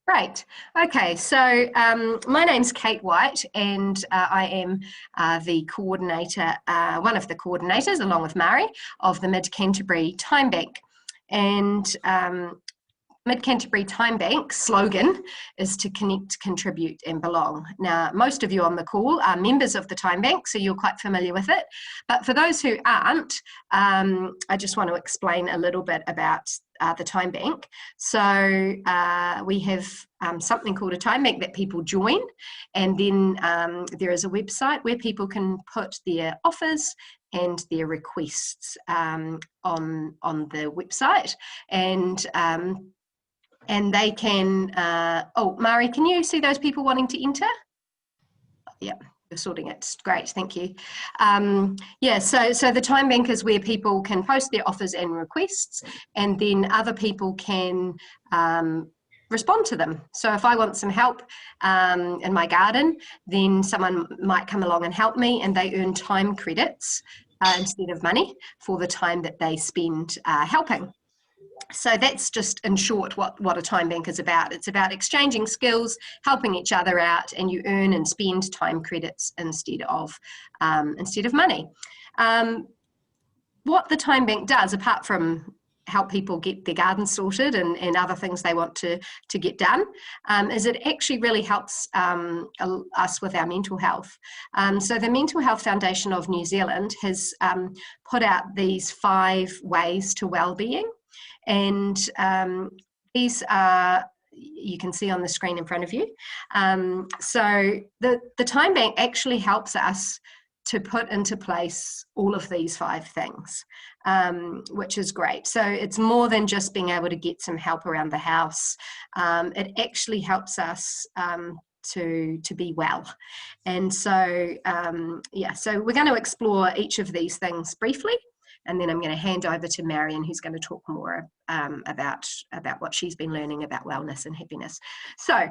Great. Okay, so my name's Kate White, and I am the coordinator, one of the coordinators, along with Mari, of the Mid-Canterbury Time Bank. And Mid-Canterbury Time Bank slogan is to connect, contribute and belong. Now, most of you on the call are members of the Time Bank, so you're quite familiar with it. But for those who aren't, I just want to explain a little bit about the Time Bank. So we have something called a Time Bank that people join, and then there is a website where people can put their offers and their requests on the website, and they can, oh, Mari, can you see those people wanting to enter? Yeah, you're sorting it. Great, thank you. Yeah, so the Time Bank is where people can post their offers and requests, and then other people can respond to them. So if I want some help in my garden, then someone might come along and help me, and they earn time credits instead of money for the time that they spend helping. So that's just in short what a Time Bank is about. It's about exchanging skills, helping each other out, and you earn and spend time credits instead of money. What the Time Bank does, apart from help people get their gardens sorted and other things they want to get done, is it actually really helps us with our mental health. So the Mental Health Foundation of New Zealand has put out these 5 ways to wellbeing. And these are, you can see on the screen in front of you. So the Time Bank actually helps us to put into place all of these 5 things, which is great. So it's more than just being able to get some help around the house. It actually helps us to be well. And so, yeah, so we're going to explore each of these things briefly. And then I'm going to hand over to Marion, who's going to talk more about what she's been learning about wellness and happiness. So,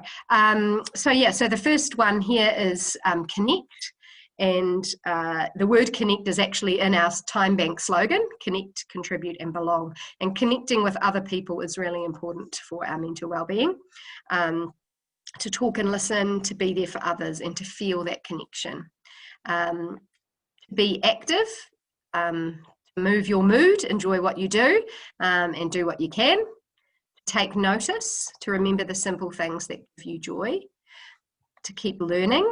so the first one here is connect. And the word connect is actually in our Time Bank slogan: connect, contribute and belong. And connecting with other people is really important for our mental well-being. To talk and listen, to be there for others, and to feel that connection. Be active. Move your mood, enjoy what you do, and do what you can. Take notice, to remember the simple things that give you joy. To keep learning,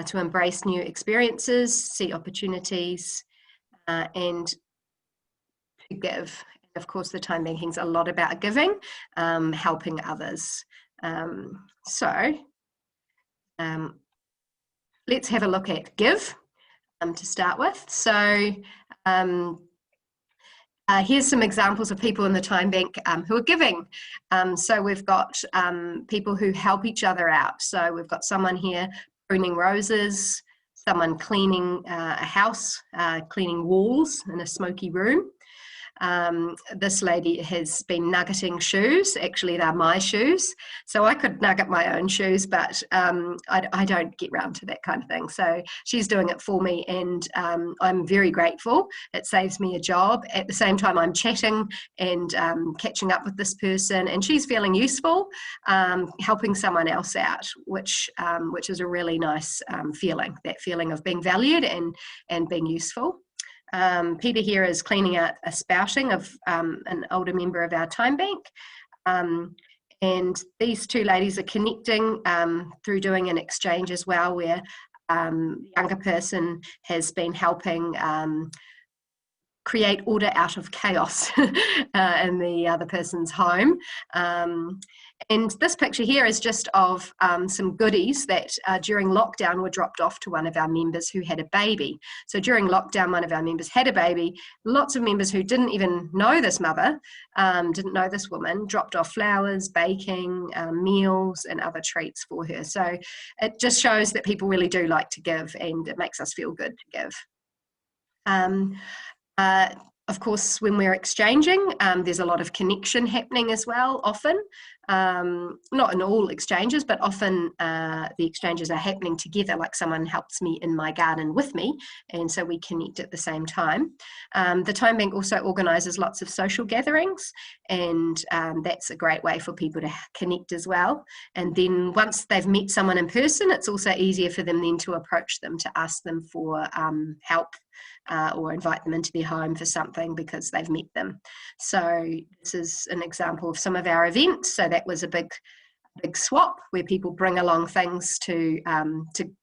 to embrace new experiences, see opportunities, and to give. And of course, the Time Banking's a lot about giving, helping others. Let's have a look at give to start with. So here's some examples of people in the Time Bank who are giving. So we've got people who help each other out. So we've got someone here pruning roses, someone cleaning a house, cleaning walls in a smoky room. This lady has been nuggeting shoes. Actually, they're my shoes, so I could nugget my own shoes, but I don't get round to that kind of thing. So she's doing it for me, and I'm very grateful. It saves me a job. At the same time, I'm chatting and catching up with this person, and she's feeling useful, helping someone else out, which is a really nice feeling. That feeling of being valued and being useful. Peter here is cleaning out a spouting of an older member of our Time Bank. And these 2 ladies are connecting through doing an exchange as well, where the younger person has been helping create order out of chaos in the other person's home. And this picture here is just of some goodies that during lockdown were dropped off to one of our members who had a baby. So during lockdown, one of our members had a baby. Lots of members who didn't even know this mother, didn't know this woman, dropped off flowers, baking, meals and other treats for her. So it just shows that people really do like to give, and it makes us feel good to give. Of course, when we're exchanging, there's a lot of connection happening as well, often. Not in all exchanges, but often the exchanges are happening together, like someone helps me in my garden with me, and so we connect at the same time. The Time Bank also organises lots of social gatherings, and that's a great way for people to connect as well. And then once they've met someone in person, it's also easier for them then to approach them, to ask them for help or invite them into their home for something because they've met them. So this is an example of some of our events. So that was a big swap where people bring along things to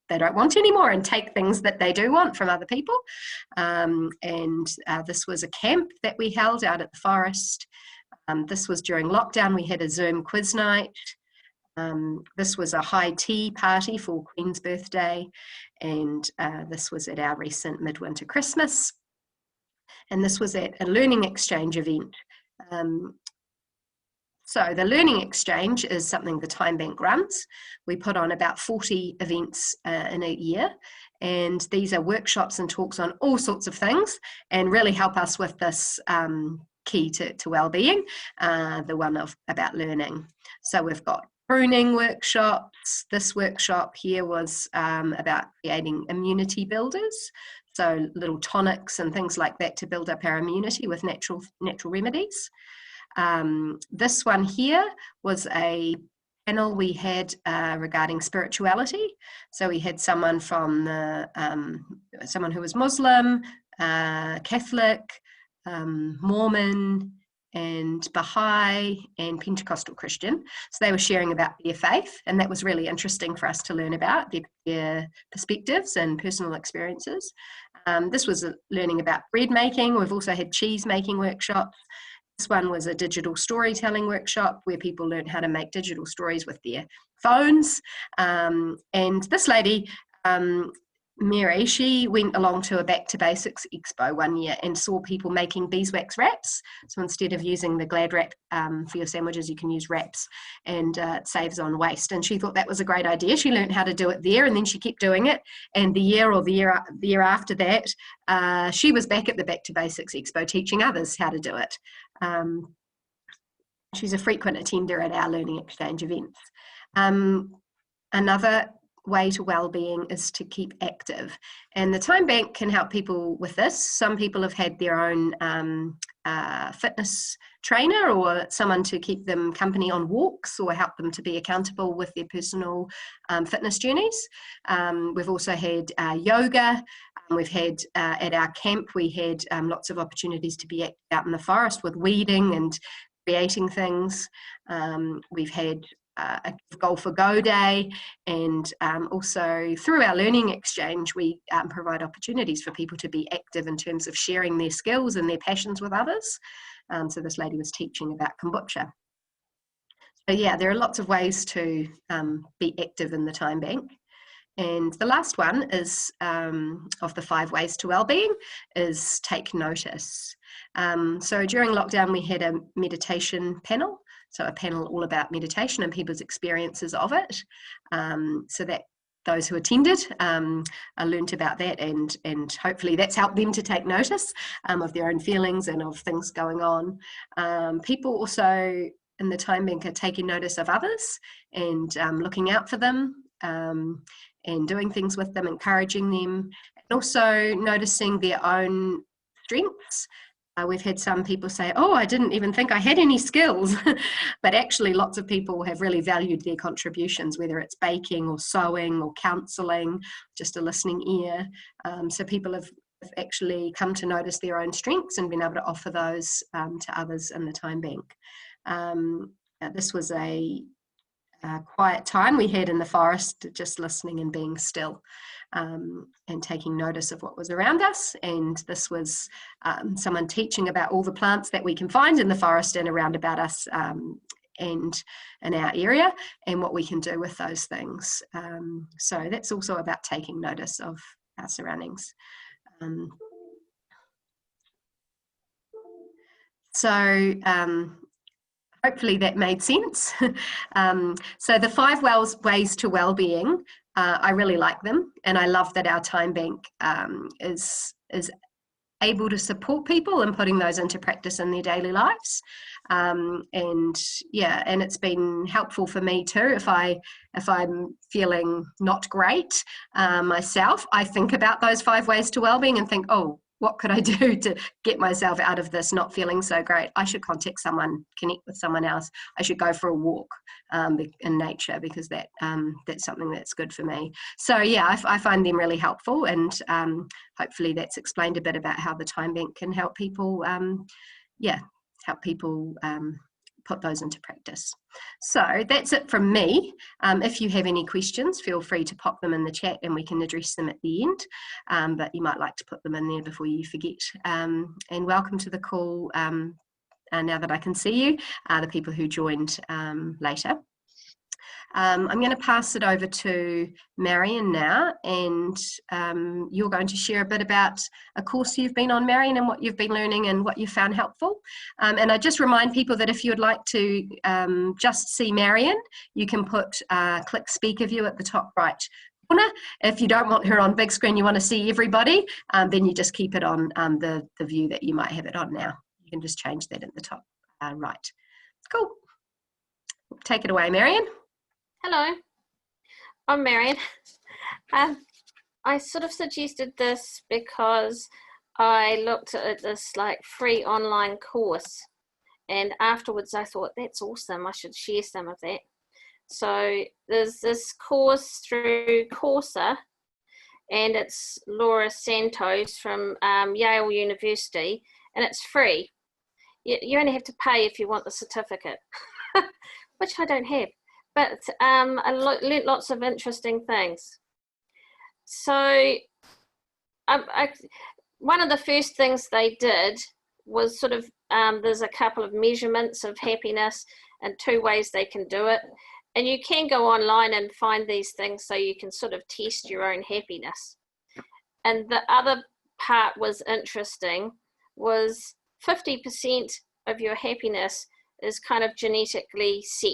they don't want anymore and take things that they do want from other people. This was a camp that we held out at the forest. This was during lockdown. We had a Zoom quiz night. This was a high tea party for Queen's birthday, and this was at our recent midwinter Christmas. And this was at a learning exchange event. So the learning exchange is something the Time Bank runs. We put on about 40 events in a year, and these are workshops and talks on all sorts of things and really help us with this key to well-being, the one about learning. So we've got pruning workshops. This workshop here was about creating immunity builders, so little tonics and things like that to build up our immunity with natural remedies. This one here was a panel we had regarding spirituality. So we had someone from someone who was Muslim, Catholic, Mormon, and Baha'i, and Pentecostal Christian. So they were sharing about their faith, and that was really interesting for us to learn about their perspectives and personal experiences. This was learning about bread making. We've also had cheese making workshops. This one was a digital storytelling workshop where people learned how to make digital stories with their phones. And this lady, Mary, she went along to a Back to Basics expo one year and saw people making beeswax wraps. So instead of using the Glad wrap for your sandwiches, you can use wraps, and it saves on waste. And she thought that was a great idea. She learned how to do it there, and then she kept doing it. And the year after that, she was back at the Back to Basics expo teaching others how to do it. She's a frequent attender at our learning exchange events. Another way to well-being is to keep active, and the Time Bank can help people with this. Some people have had their own fitness trainer or someone to keep them company on walks or help them to be accountable with their personal fitness journeys. We've also had yoga. We've had at our camp, we had lots of opportunities to be out in the forest with weeding and creating things. We've had a Goal for Go Day, and also through our learning exchange we provide opportunities for people to be active in terms of sharing their skills and their passions with others. So this lady was teaching about kombucha. So yeah, there are lots of ways to be active in the Time Bank. And the last one is of the 5 ways to wellbeing is take notice. So during lockdown we had a meditation panel. So a panel all about meditation and people's experiences of it. So that those who attended learnt about that, and hopefully that's helped them to take notice of their own feelings and of things going on. People also in the Time Bank are taking notice of others and looking out for them and doing things with them, encouraging them, and also noticing their own strengths. We've had some people say, oh, I didn't even think I had any skills. But actually lots of people have really valued their contributions, whether it's baking or sewing or counselling, just a listening ear. So people have actually come to notice their own strengths and been able to offer those to others in the Time Bank. This was a quiet time we had in the forest, just listening and being still. And taking notice of what was around us. And this was someone teaching about all the plants that we can find in the forest and around about us and in our area, and what we can do with those things. So that's also about taking notice of our surroundings. Hopefully that made sense. So the 5 ways to wellbeing, I really like them, and I love that our Time Bank is able to support people in putting those into practice in their daily lives. And yeah, and it's been helpful for me too. If I'm feeling not great myself, I think about those 5 ways to wellbeing and think, oh, what could I do to get myself out of this not feeling so great? I should contact someone, connect with someone else. I should go for a walk in nature, because that's something that's good for me. So yeah, I find them really helpful, and hopefully that's explained a bit about how the Time Bank can help people, put those into practice. So that's it from me. If you have any questions, feel free to pop them in the chat and we can address them at the end, but you might like to put them in there before you forget. And welcome to the call, now that I can see you, the people who joined later. I'm going to pass it over to Marion now, and you're going to share a bit about a course you've been on, Marion, and what you've been learning and what you found helpful. And I just remind people that if you would like to just see Marion, you can click speaker view at the top right corner. If you don't want her on big screen, you want to see everybody, then you just keep it on the view that you might have it on now. You can just change that at the top right. Cool. Take it away, Marion. Hello, I'm Marion. I sort of suggested this because I looked at this like free online course, and afterwards I thought, that's awesome, I should share some of that. So there's this course through Coursera, and it's Laura Santos from Yale University, and it's free. You only have to pay if you want the certificate, which I don't have. But I learnt lots of interesting things. So one of the first things they did was sort of, there's a couple of measurements of happiness and 2 ways they can do it. And you can go online and find these things so you can sort of test your own happiness. And the other part was interesting, was 50% of your happiness is kind of genetically set.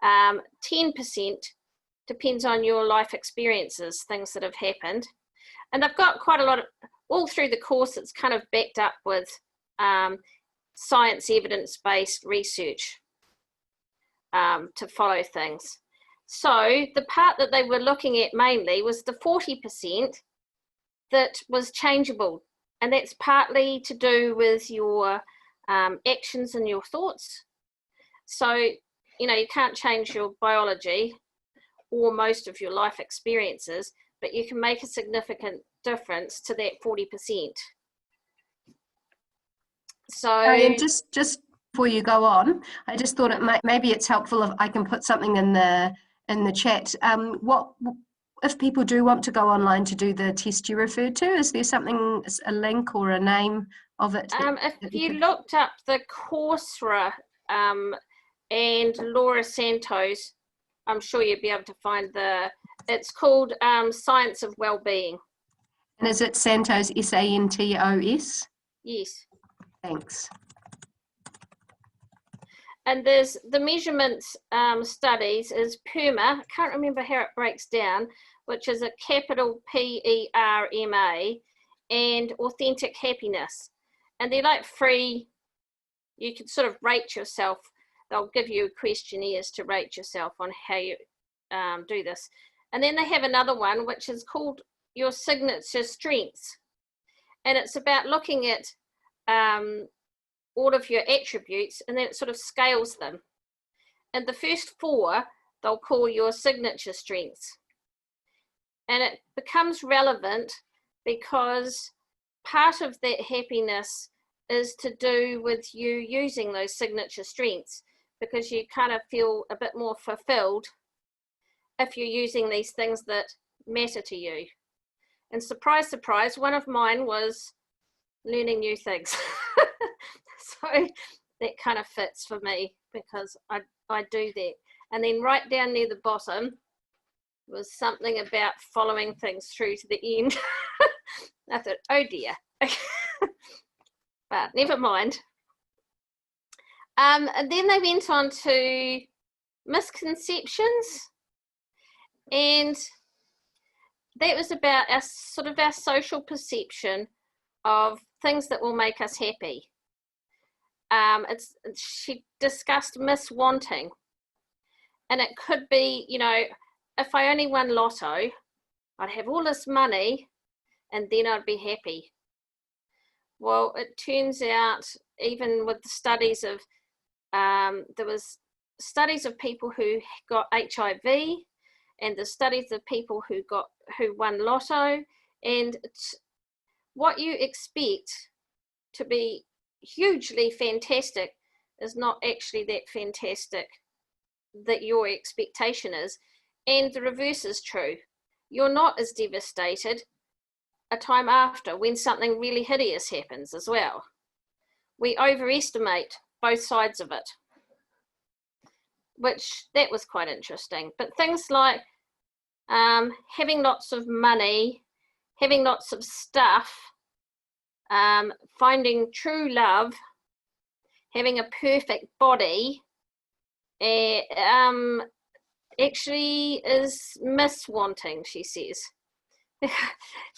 10% depends on your life experiences, things that have happened. And they've got quite a lot of, all through the course, it's kind of backed up with science evidence-based research to follow things. So the part that they were looking at mainly was the 40% that was changeable. And that's partly to do with your actions and your thoughts. So, you know, you can't change your biology or most of your life experiences, but you can make a significant difference to that 40%. So, and just before you go on, I just thought maybe it's helpful if I can put something in the chat. What if people do want to go online to do the test you referred to? Is there something, a link or a name of it? If you looked up the Coursera and Laura Santos, I'm sure you'd be able to find it's called Science of Wellbeing. And is it Santos, S-A-N-T-O-S? Yes. Thanks. And there's the measurements studies is PERMA, I can't remember how it breaks down, which is a capital P-E-R-M-A, and authentic happiness. And they're like free, you can sort of rate yourself. They'll give you questionnaires to rate yourself on how you do this. And then they have another one, which is called your signature strengths. And it's about looking at all of your attributes, and then it sort of scales them. And the first 4, they'll call your signature strengths. And it becomes relevant because part of that happiness is to do with you using those signature strengths, because you kind of feel a bit more fulfilled if you're using these things that matter to you. And surprise, surprise, one of mine was learning new things. So that kind of fits for me, because I do that. And then right down near the bottom was something about following things through to the end. I thought, oh dear. But never mind. And then they went on to misconceptions, and that was about our social perception of things that will make us happy. she discussed miswanting. And it could be, you know, if I only won lotto, I'd have all this money and then I'd be happy. Well, it turns out, even with the studies of, there was studies of people who got HIV, and the studies of people who won lotto, and what you expect to be hugely fantastic is not actually that fantastic that your expectation is. And the reverse is true. You're not as devastated a time after when something really hideous happens as well. We overestimate both sides of it, which that was quite interesting. But things like having lots of money, having lots of stuff, finding true love, having a perfect body, actually is miswanting, she says.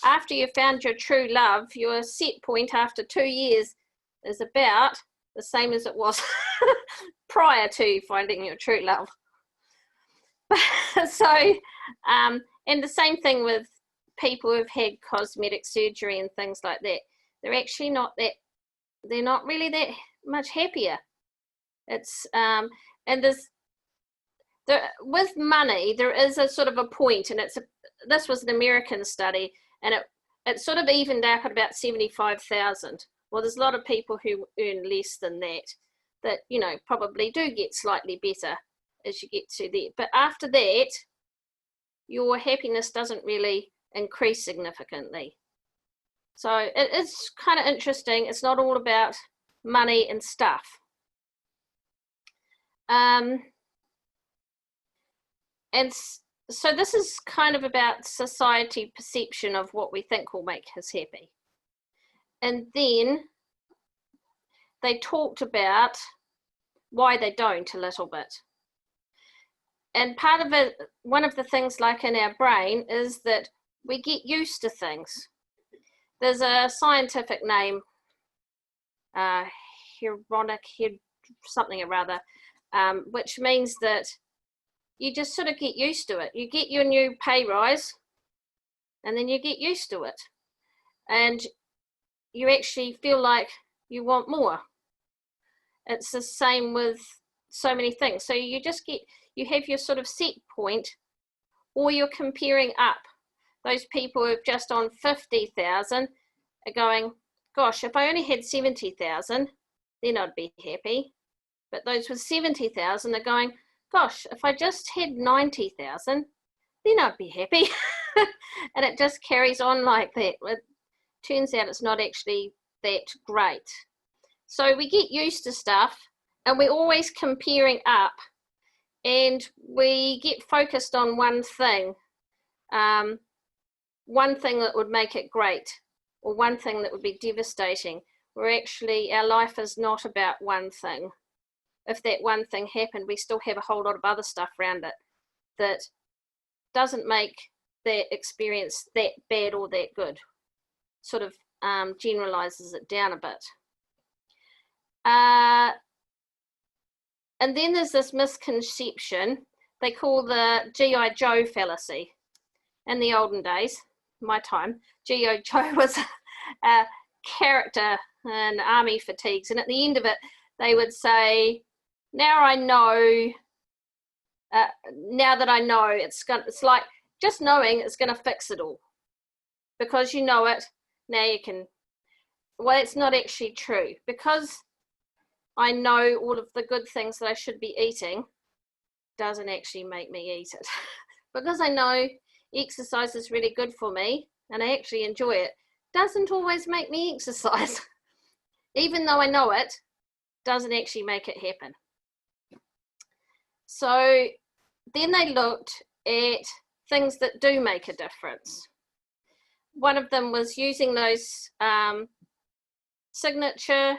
After you found your true love, your set point after 2 years is about the same as it was prior to finding your true love. So, and the same thing with people who've had cosmetic surgery and things like that. They're actually not really that much happier. It's, and with money, there is a sort of a point, and this was an American study, and it sort of evened out at about 75,000. Well, there's a lot of people who earn less than that, you know, probably do get slightly better as you get to there. But after that, your happiness doesn't really increase significantly. So it is kind of interesting. It's not all about money and stuff. And so this is kind of about society perception of what we think will make us happy. And then they talked about why they don't a little bit. And part of it, one of the things like in our brain is that we get used to things. There's a scientific name, something or other, which means that you just sort of get used to it. You get your new pay rise, and then you get used to it. And you actually feel like you want more. It's the same with so many things. So you have your sort of set point, or you're comparing up. Those people who have just on 50,000 are going, gosh, if I only had 70,000, then I'd be happy. But those with 70,000 are going, gosh, if I just had 90,000, then I'd be happy. And it just carries on like that. It turns out it's not actually that great. So we get used to stuff, and we're always comparing up, and we get focused on one thing that would make it great, or one thing that would be devastating, where actually our life is not about one thing. If that one thing happened, we still have a whole lot of other stuff around it that doesn't make that experience that bad or that good. Sort of generalizes it down a bit. And then there's this misconception they call the G.I. Joe fallacy. In the olden days, my time, G.I. Joe was a character in army fatigues, and at the end of it, they would say, now that I know, it's like just knowing it's going to fix it all. Because you know it, now you can, well, it's not actually true. Because I know all of the good things that I should be eating, doesn't actually make me eat it. Because I know exercise is really good for me, and I actually enjoy it, doesn't always make me exercise. Even though I know it, doesn't actually make it happen. So then they looked at things that do make a difference. One of them was using those signature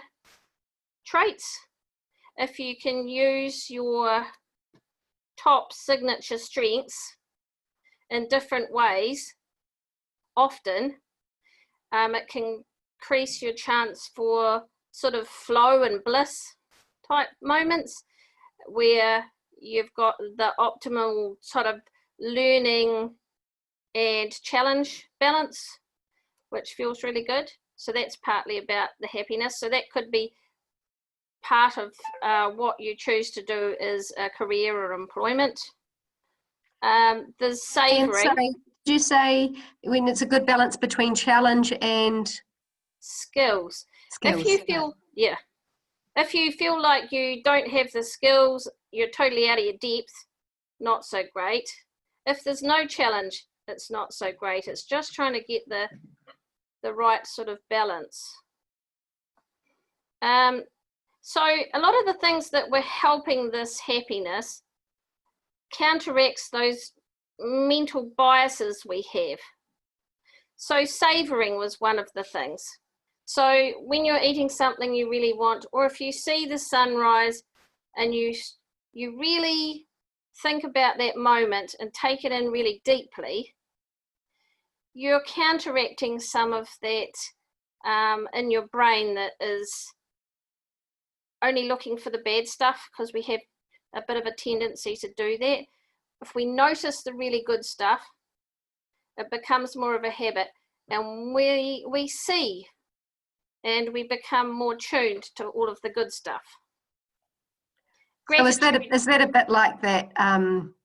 traits. If you can use your top signature strengths in different ways, often, it can increase your chance for sort of flow and bliss type moments where you've got the optimal sort of learning and challenge balance, which feels really good. So that's partly about the happiness. So that could be part of what you choose to do is a career or employment. There's savouring. Sorry, did you say when it's a good balance between challenge and skills? Skills. If you feel, yeah, if you feel like you don't have the skills, you're totally out of your depth, not so great. If there's no challenge, it's not so great. It's just trying to get the right sort of balance. So a lot of the things that were helping this happiness counteracts those mental biases we have. So savouring was one of the things. So when you're eating something you really want, or if you see the sunrise and you really think about that moment and take it in really deeply, you're counteracting some of that in your brain that is only looking for the bad stuff, because we have a bit of a tendency to do that. If we notice the really good stuff, it becomes more of a habit, and we see and we become more tuned to all of the good stuff. So is that a bit like that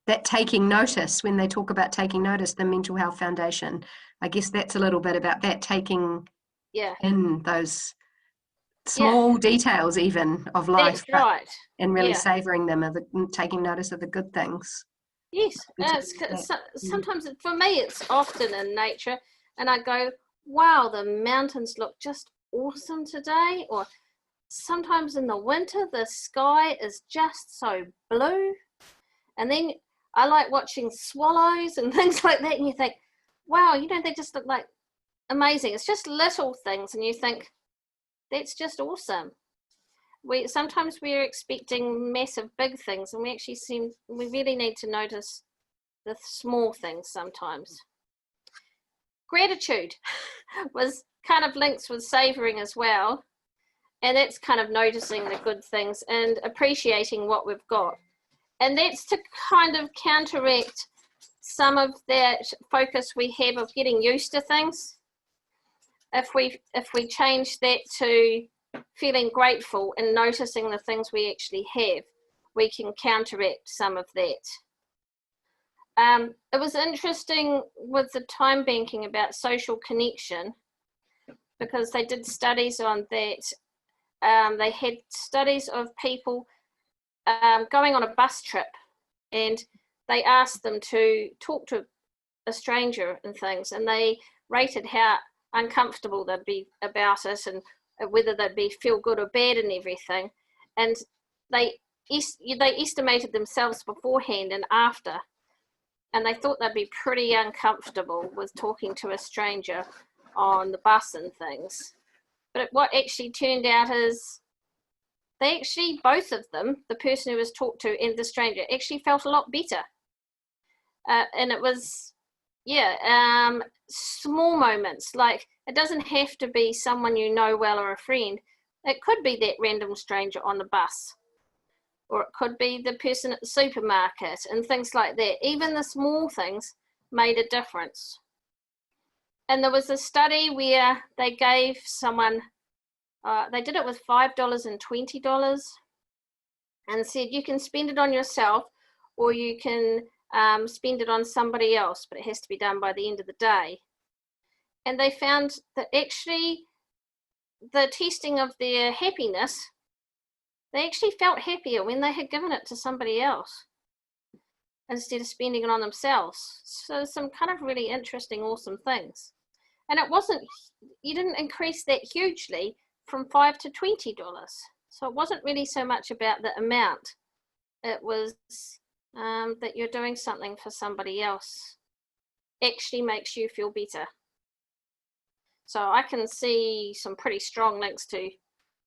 that taking notice, when they talk about taking notice, the Mental Health Foundation? I guess that's a little bit about that, taking in those small details even of life. That's right. And really savouring them, taking notice of the good things. Yes, sometimes for me it's often in nature, and I go, wow, the mountains look just awesome today. Or sometimes in the winter the sky is just so blue, and then I like watching swallows and things like that, and you think, wow, they just look like amazing. It's just little things, and you think, that's just awesome. Sometimes we're expecting massive big things, and we really need to notice the small things sometimes. Gratitude was kind of links with savouring as well, and that's kind of noticing the good things and appreciating what we've got, and that's to kind of counteract some of that focus we have of getting used to things. If we change that to feeling grateful and noticing the things we actually have, we can counteract some of that. It was interesting with the time banking about social connection, because they did studies on that. They had studies of people going on a bus trip, and they asked them to talk to a stranger and things, and they rated how uncomfortable they'd be about it, and whether they'd feel good or bad and everything. And they estimated themselves beforehand and after, and they thought they'd be pretty uncomfortable with talking to a stranger on the bus and things. But what actually turned out is they actually, both of them, the person who was talked to and the stranger, actually felt a lot better. And it was, small moments. Like, it doesn't have to be someone you know well or a friend. It could be that random stranger on the bus, or it could be the person at the supermarket and things like that. Even the small things made a difference. And there was a study where they gave someone, they did it with $5 and $20, and said you can spend it on yourself, or you can spend it on somebody else, but it has to be done by the end of the day. And they found that actually the testing of their happiness, they actually felt happier when they had given it to somebody else instead of spending it on themselves. So some kind of really interesting, awesome things. And it wasn't, you didn't increase that hugely from $5 to $20. So it wasn't really so much about the amount. It was that you're doing something for somebody else actually makes you feel better. So I can see some pretty strong links to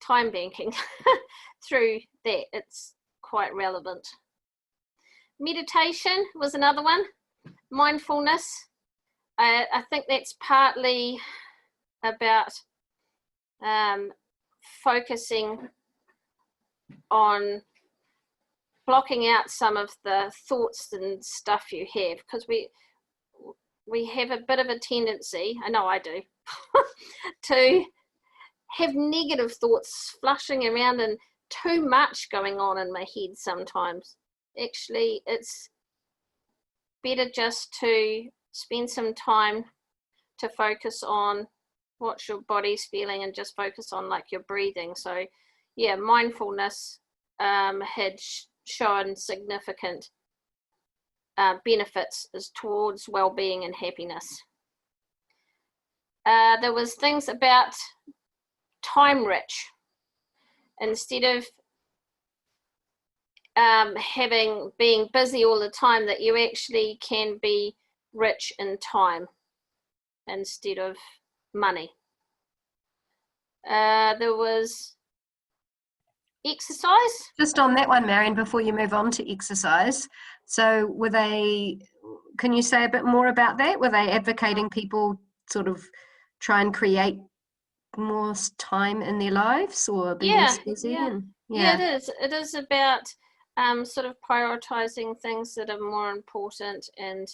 time banking through that. It's quite relevant. Meditation was another one. Mindfulness. I think that's partly about focusing on blocking out some of the thoughts and stuff you have, because we have a bit of a tendency, I know I do, to have negative thoughts flushing around and too much going on in my head sometimes. Actually, it's better just to spend some time to focus on what your body's feeling and just focus on like your breathing. So yeah, mindfulness had shown significant benefits as towards well-being and happiness. There was things about time rich. Instead of being busy all the time, that you actually can be rich in time instead of money. There was exercise. Just on that one, Marion, before you move on to exercise, so can you say a bit more about that? Were they advocating people sort of try and create more time in their lives or be less busy? Yeah, it is about sort of prioritizing things that are more important, and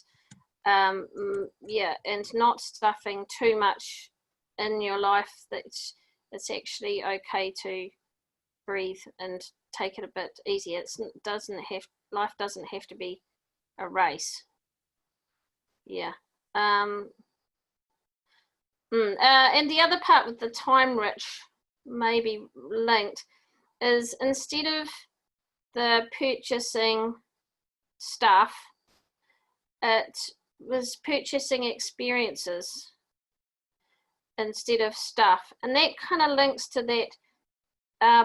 and not stuffing too much in your life. That it's actually okay to breathe and take it a bit easier. Life doesn't have to be a race. And the other part with the time rich, maybe linked, is instead of the purchasing stuff, it was purchasing experiences instead of stuff. And that kind of links to that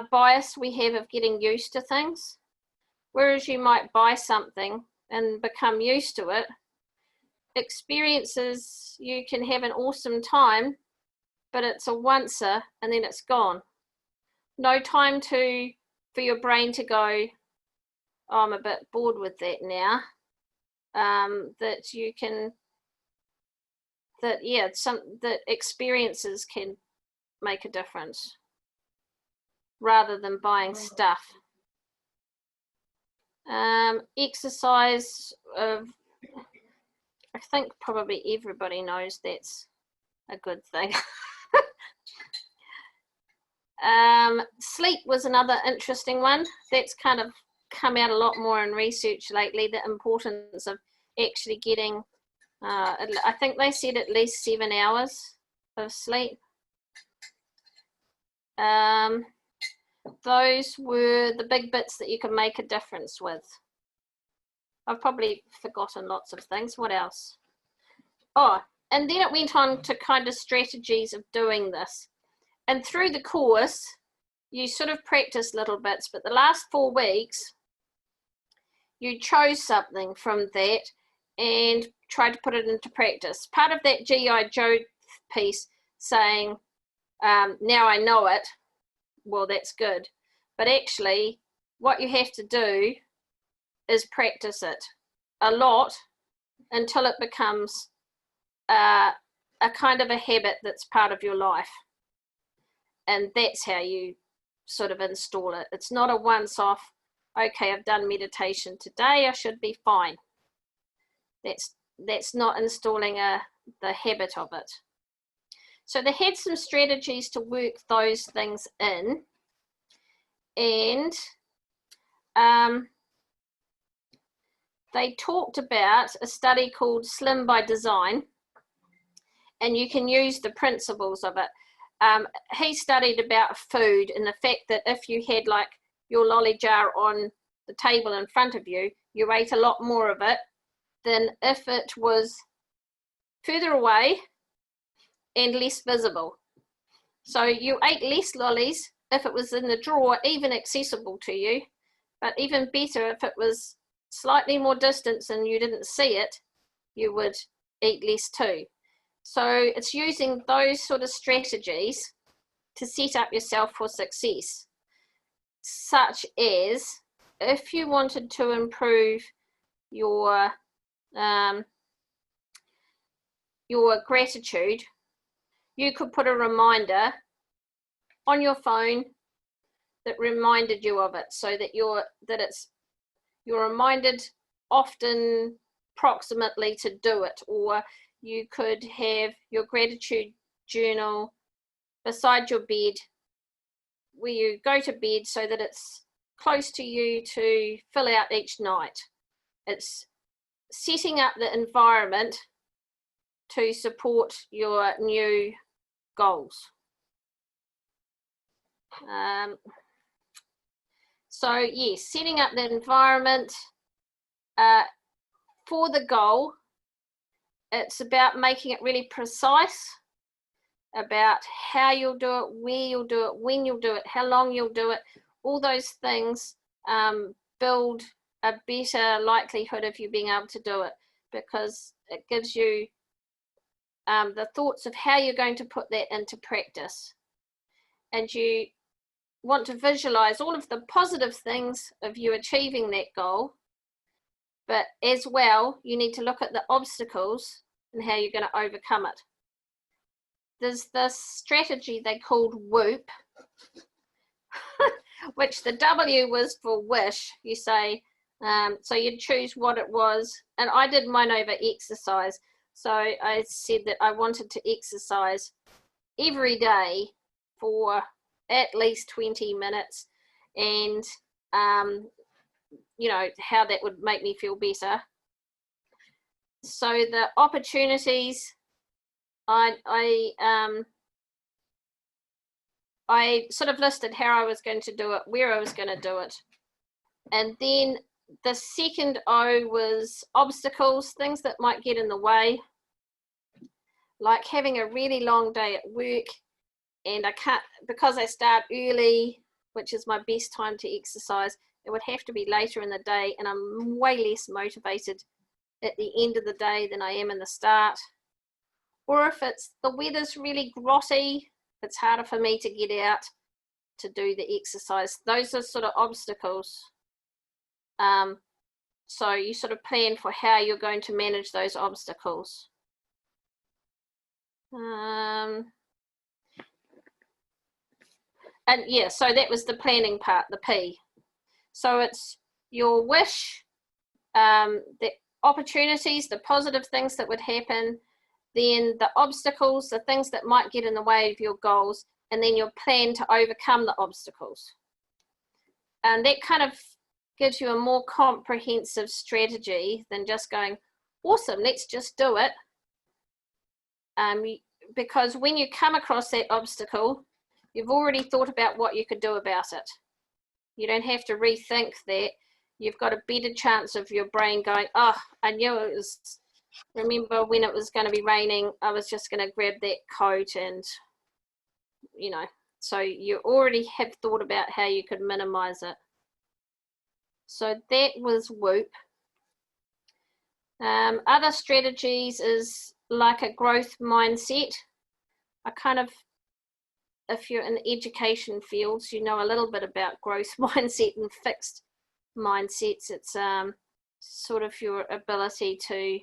bias we have of getting used to things. Whereas you might buy something and become used to it, experiences, you can have an awesome time, but it's a once-er and then it's gone. No time for your brain to go, oh, I'm a bit bored with that now. That experiences can make a difference rather than buying stuff. Exercise, I think probably everybody knows that's a good thing. Sleep was another interesting one. That's kind of come out a lot more in research lately, the importance of actually getting, I think they said at least 7 hours of sleep. Those were the big bits that you can make a difference with. I've probably forgotten lots of things. What else? Oh, and then it went on to kind of strategies of doing this. And through the course, you sort of practice little bits, but the last 4 weeks, you chose something from that and tried to put it into practice. Part of that G.I. Joe piece saying, now I know it, well, that's good. But actually, what you have to do is practice it a lot until it becomes a kind of a habit that's part of your life. And that's how you sort of install it. It's not a once-off, okay, I've done meditation today, I should be fine. That's not installing the habit of it. So they had some strategies to work those things in, and they talked about a study called Slim by Design, and you can use the principles of it. He studied about food and the fact that if you had like your lolly jar on the table in front of you, you ate a lot more of it than if it was further away and less visible. So you ate less lollies if it was in the drawer, even accessible to you, but even better if it was slightly more distance and you didn't see it, you would eat less too. So it's using those sort of strategies to set up yourself for success, such as if you wanted to improve your gratitude, you could put a reminder on your phone that reminded you of it, so that you're reminded often, proximately, to do it. Or you could have your gratitude journal beside your bed where you go to bed, so that it's close to you to fill out each night. It's setting up the environment to support your new goals. So yes, setting up the environment for the goal. It's about making it really precise about how you'll do it, where you'll do it, when you'll do it, how long you'll do it. All those things build a better likelihood of you being able to do it, because it gives you the thoughts of how you're going to put that into practice. And you want to visualize all of the positive things of you achieving that goal, but as well, you need to look at the obstacles and how you're going to overcome it. There's this strategy they called WHOOP, which the W was for wish. You say, so you'd choose what it was, and I did mine over exercise. So I said that I wanted to exercise every day for at least 20 minutes, and you know, how that would make me feel better. So the opportunities, I sort of listed how I was going to do it, where I was going to do it. And then the second O was obstacles, things that might get in the way, like having a really long day at work, and I can't, because I start early, which is my best time to exercise, it would have to be later in the day, and I'm way less motivated at the end of the day than I am in the start. Or if it's the weather's really grotty, it's harder for me to get out to do the exercise. Those are sort of obstacles. So you sort of plan for how you're going to manage those obstacles. And yeah, so that was the planning part, the P. So it's your wish, the opportunities, the positive things that would happen, then the obstacles, the things that might get in the way of your goals, and then your plan to overcome the obstacles. And that kind of gives you a more comprehensive strategy than just going, awesome, let's just do it. Because when you come across that obstacle, you've already thought about what you could do about it. You don't have to rethink that. You've got a better chance of your brain going, oh, I knew it was, remember when it was going to be raining, I was just going to grab that coat, and, you know, so you already have thought about how you could minimize it. So that was WHOOP. Other strategies is like a growth mindset. I kind of, if you're in the education fields, you know a little bit about growth mindset and fixed mindsets. It's sort of your ability to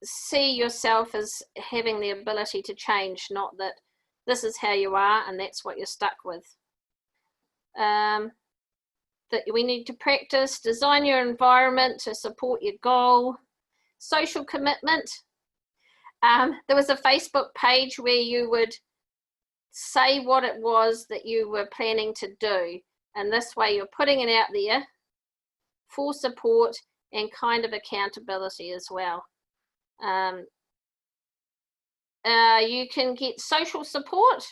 see yourself as having the ability to change, not that this is how you are and that's what you're stuck with. That we need to practice, design your environment to support your goal, social commitment. There was a Facebook page where you would say what it was that you were planning to do, and this way you're putting it out there for support and kind of accountability as well. You can get social support,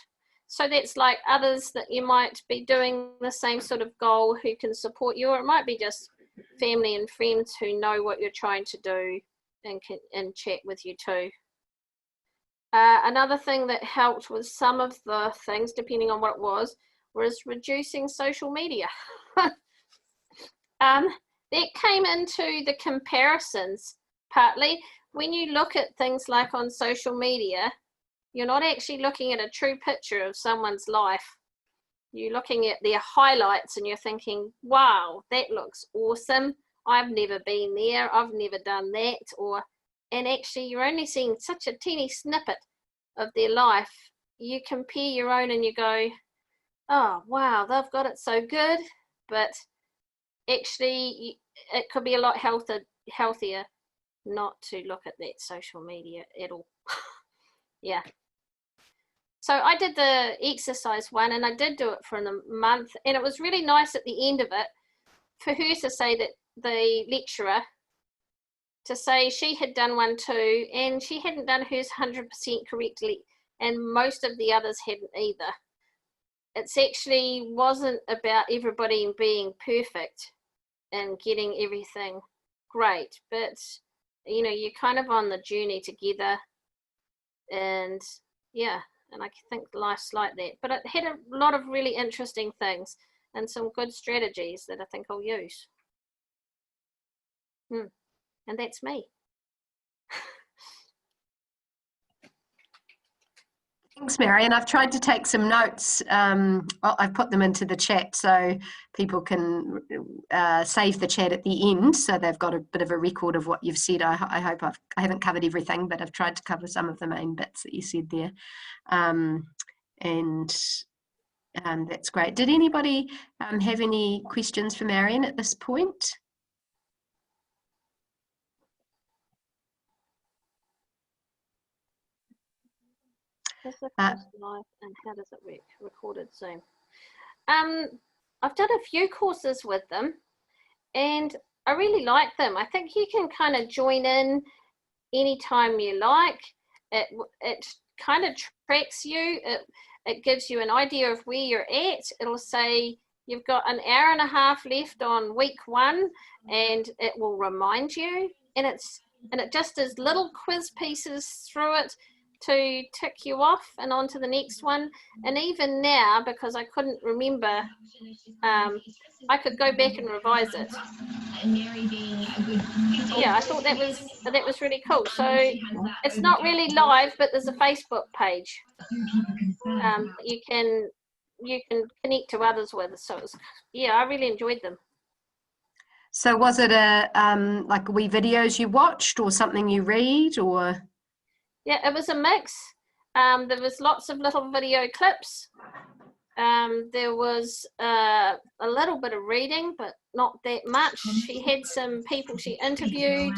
so that's like others that you might be doing the same sort of goal who can support you, or it might be just family and friends who know what you're trying to do and chat with you too. Another thing that helped with some of the things, depending on what it was reducing social media. That came into the comparisons partly. When you look at things like on social media, you're not actually looking at a true picture of someone's life. You're looking at their highlights and you're thinking, wow, that looks awesome. I've never been there. I've never done that. And actually you're only seeing such a teeny snippet of their life, you compare your own and you go, oh wow, they've got it so good, but actually it could be a lot healthier not to look at that social media at all. Yeah. So I did the exercise one, and I did do it for a month, and it was really nice at the end of it for her to say, that the lecturer, to say she had done one too, and she hadn't done hers 100% correctly, and most of the others hadn't either. It's actually wasn't about everybody being perfect and getting everything great, but you know, you're kind of on the journey together, and yeah, and I think life's like that. But it had a lot of really interesting things and some good strategies that I think I'll use. And that's me. Thanks, Marion. I've tried to take some notes. I've put them into the chat so people can save the chat at the end, so they've got a bit of a record of what you've said. I hope I haven't covered everything, but I've tried to cover some of the main bits that you said there. And that's great. Did anybody have any questions for Marion at this point? Is the course live, and how does it work? Recorded Zoom. I've done a few courses with them, and I really like them. I think you can kind of join in anytime you like. It kind of tracks you. It gives you an idea of where you're at. It'll say you've got an hour and a half left on week 1, and it will remind you. And it just does little quiz pieces through it to tick you off and on to the next one. And even now, because I couldn't remember, I could go back and revise it. Yeah, I thought that was really cool. So it's not really live, but there's a Facebook page you can connect to others with. So yeah, I really enjoyed them. So was it like wee videos you watched, or something you read, or? Yeah, it was a mix. There was lots of little video clips. There was a little bit of reading, but not that much. She had some people she interviewed.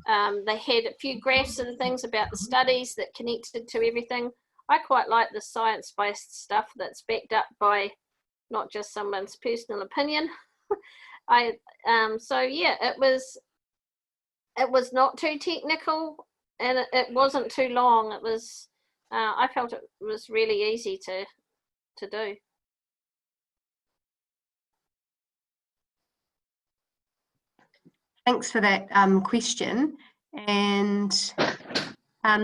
They had a few graphs and things about the studies that connected to everything. I quite like the science-based stuff that's backed up by not just someone's personal opinion. So yeah, it was not too technical, and it wasn't too long. It was I felt it was really easy to do. Thanks for that question. And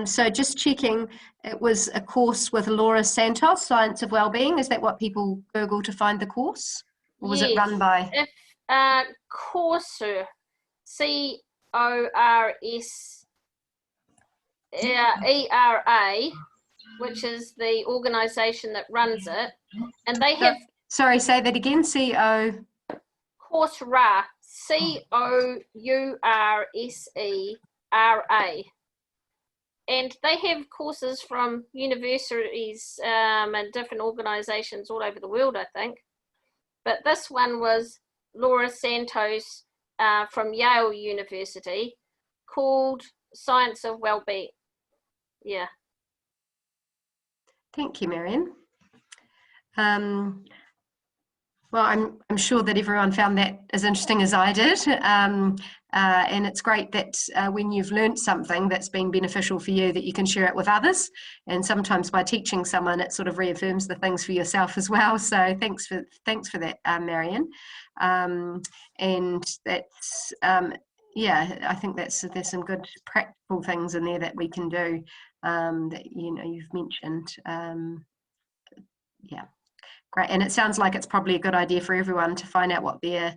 so just checking, it was a course with Laura Santos, Science of Wellbeing. Is that what people Google to find the course? Or was it run by? If Corsu, CORSERA, which is the organisation that runs it, and they have. Sorry, say that again. Coursera, COURSERA, and they have courses from universities and different organisations all over the world, I think. But this one was Laura Santos from Yale University, called Science of Wellbeing. Yeah. Thank you, Marion. Well, I'm sure that everyone found that as interesting as I did, and it's great that when you've learnt something that's been beneficial for you, that you can share it with others. And sometimes by teaching someone, it sort of reaffirms the things for yourself as well. So thanks for that, Marion. And that's yeah, I think there's some good practical things in there that we can do that you've mentioned. Yeah. Great, and it sounds like it's probably a good idea for everyone to find out what their,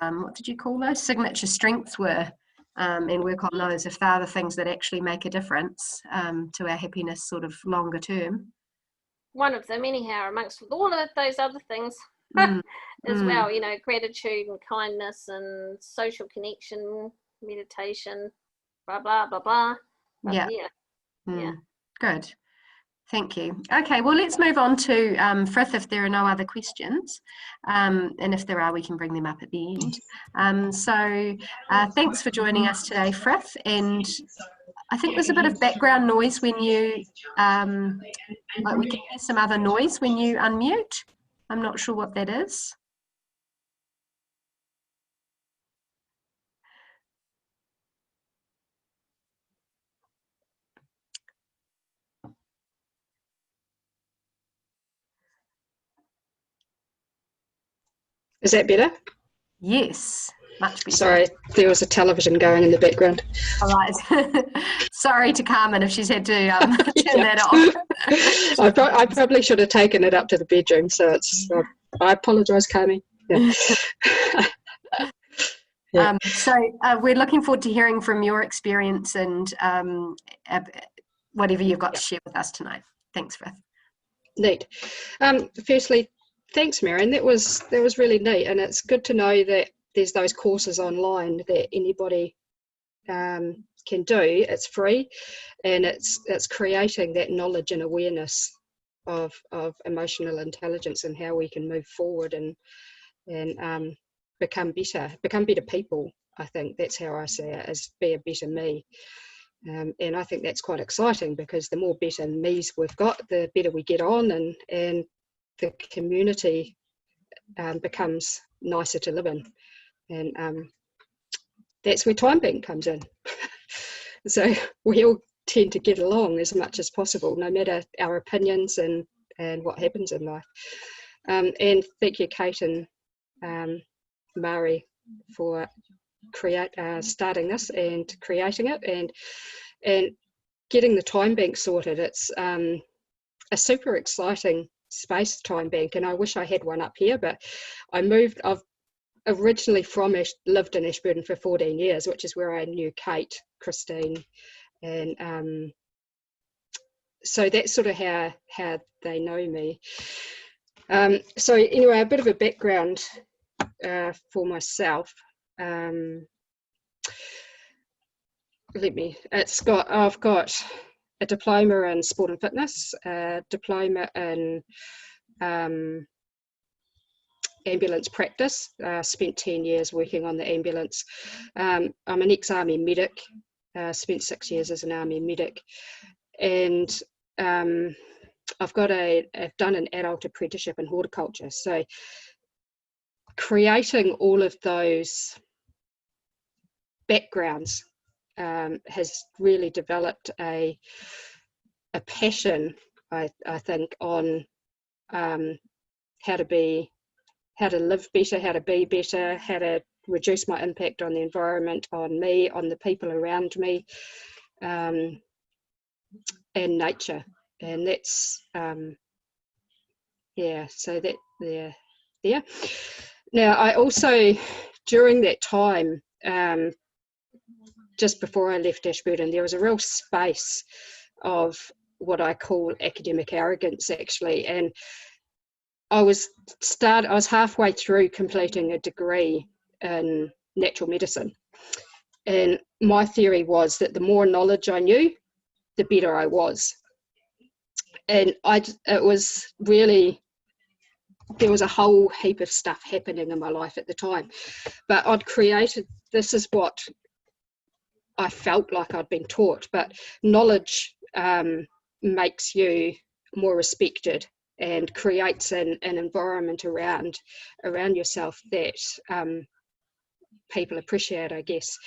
what did you call those, signature strengths were, and work on those if they're the things that actually make a difference to our happiness sort of longer term. One of them anyhow, amongst all of those other things as well, gratitude and kindness and social connection, meditation, blah, blah, blah, blah. But yeah. Good. Thank you. Okay, well, let's move on to Frith if there are no other questions. And if there are, we can bring them up at the end. Thanks for joining us today, Frith. And I think there's a bit of background noise when you, like we can hear some other noise when you unmute. I'm not sure what that is. Is that better? Yes, much better. Sorry, there was a television going in the background. All right. Sorry to Carmen if she's had to turn that off. I probably should have taken it up to the bedroom, so it's. I apologise, Carmen. Yeah. Yeah. We're looking forward to hearing from your experience and whatever you've got to share with us tonight. Thanks, Frith. Neat. Firstly, thanks, Marion. That was really neat, and it's good to know that there's those courses online that anybody can do. It's free, and it's creating that knowledge and awareness of emotional intelligence and how we can move forward and become better people. I think that's how I see it, as be a better me. And I think that's quite exciting, because the more better me's we've got, the better we get on, and the community becomes nicer to live in. And that's where time bank comes in. So we all tend to get along as much as possible, no matter our opinions and what happens in life. And thank you, Kate and Mari, for starting this and creating it and getting the time bank sorted. It's a super exciting space, time bank, and I wish I had one up here, but I've originally lived in Ashburton for 14 years, which is where I knew Kate, Christine, and so that's sort of how they know me. So anyway, a bit of a background for myself. I've got a diploma in sport and fitness, a diploma in ambulance practice. Spent 10 years working on the ambulance. I'm an ex-army medic, spent 6 years as an army medic, and I've done an adult apprenticeship in horticulture. So creating all of those backgrounds has really developed a passion, I think, on how to live better, how to be better, how to reduce my impact on the environment, on me, on the people around me, and nature. And that's so that there. Now, I also, during that time, just before I left Ashburton, there was a real space of what I call academic arrogance, actually. And I was halfway through completing a degree in natural medicine. And my theory was that the more knowledge I knew, the better I was. And it was really, there was a whole heap of stuff happening in my life at the time. But this is what I felt like I'd been taught, but knowledge makes you more respected and creates an environment around yourself that people appreciate, I guess.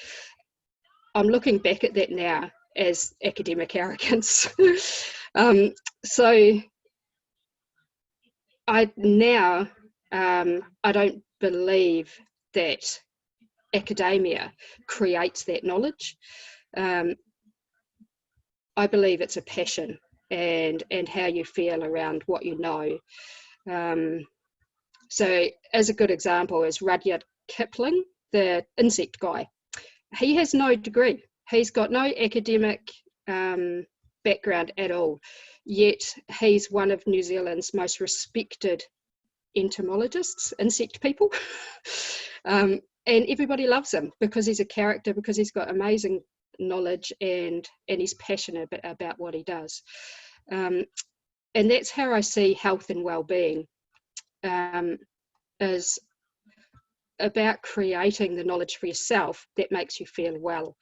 I'm looking back at that now as academic arrogance. So I don't believe that academia creates that knowledge. I believe it's a passion and how you feel around what you know. So as a good example is Rudyard Kipling, the insect guy. He has no degree. He's got no academic background at all, yet he's one of New Zealand's most respected entomologists, insect people. And everybody loves him because he's a character, because he's got amazing knowledge and he's passionate about what he does. that's how I see health and well-being, is about creating the knowledge for yourself that makes you feel well,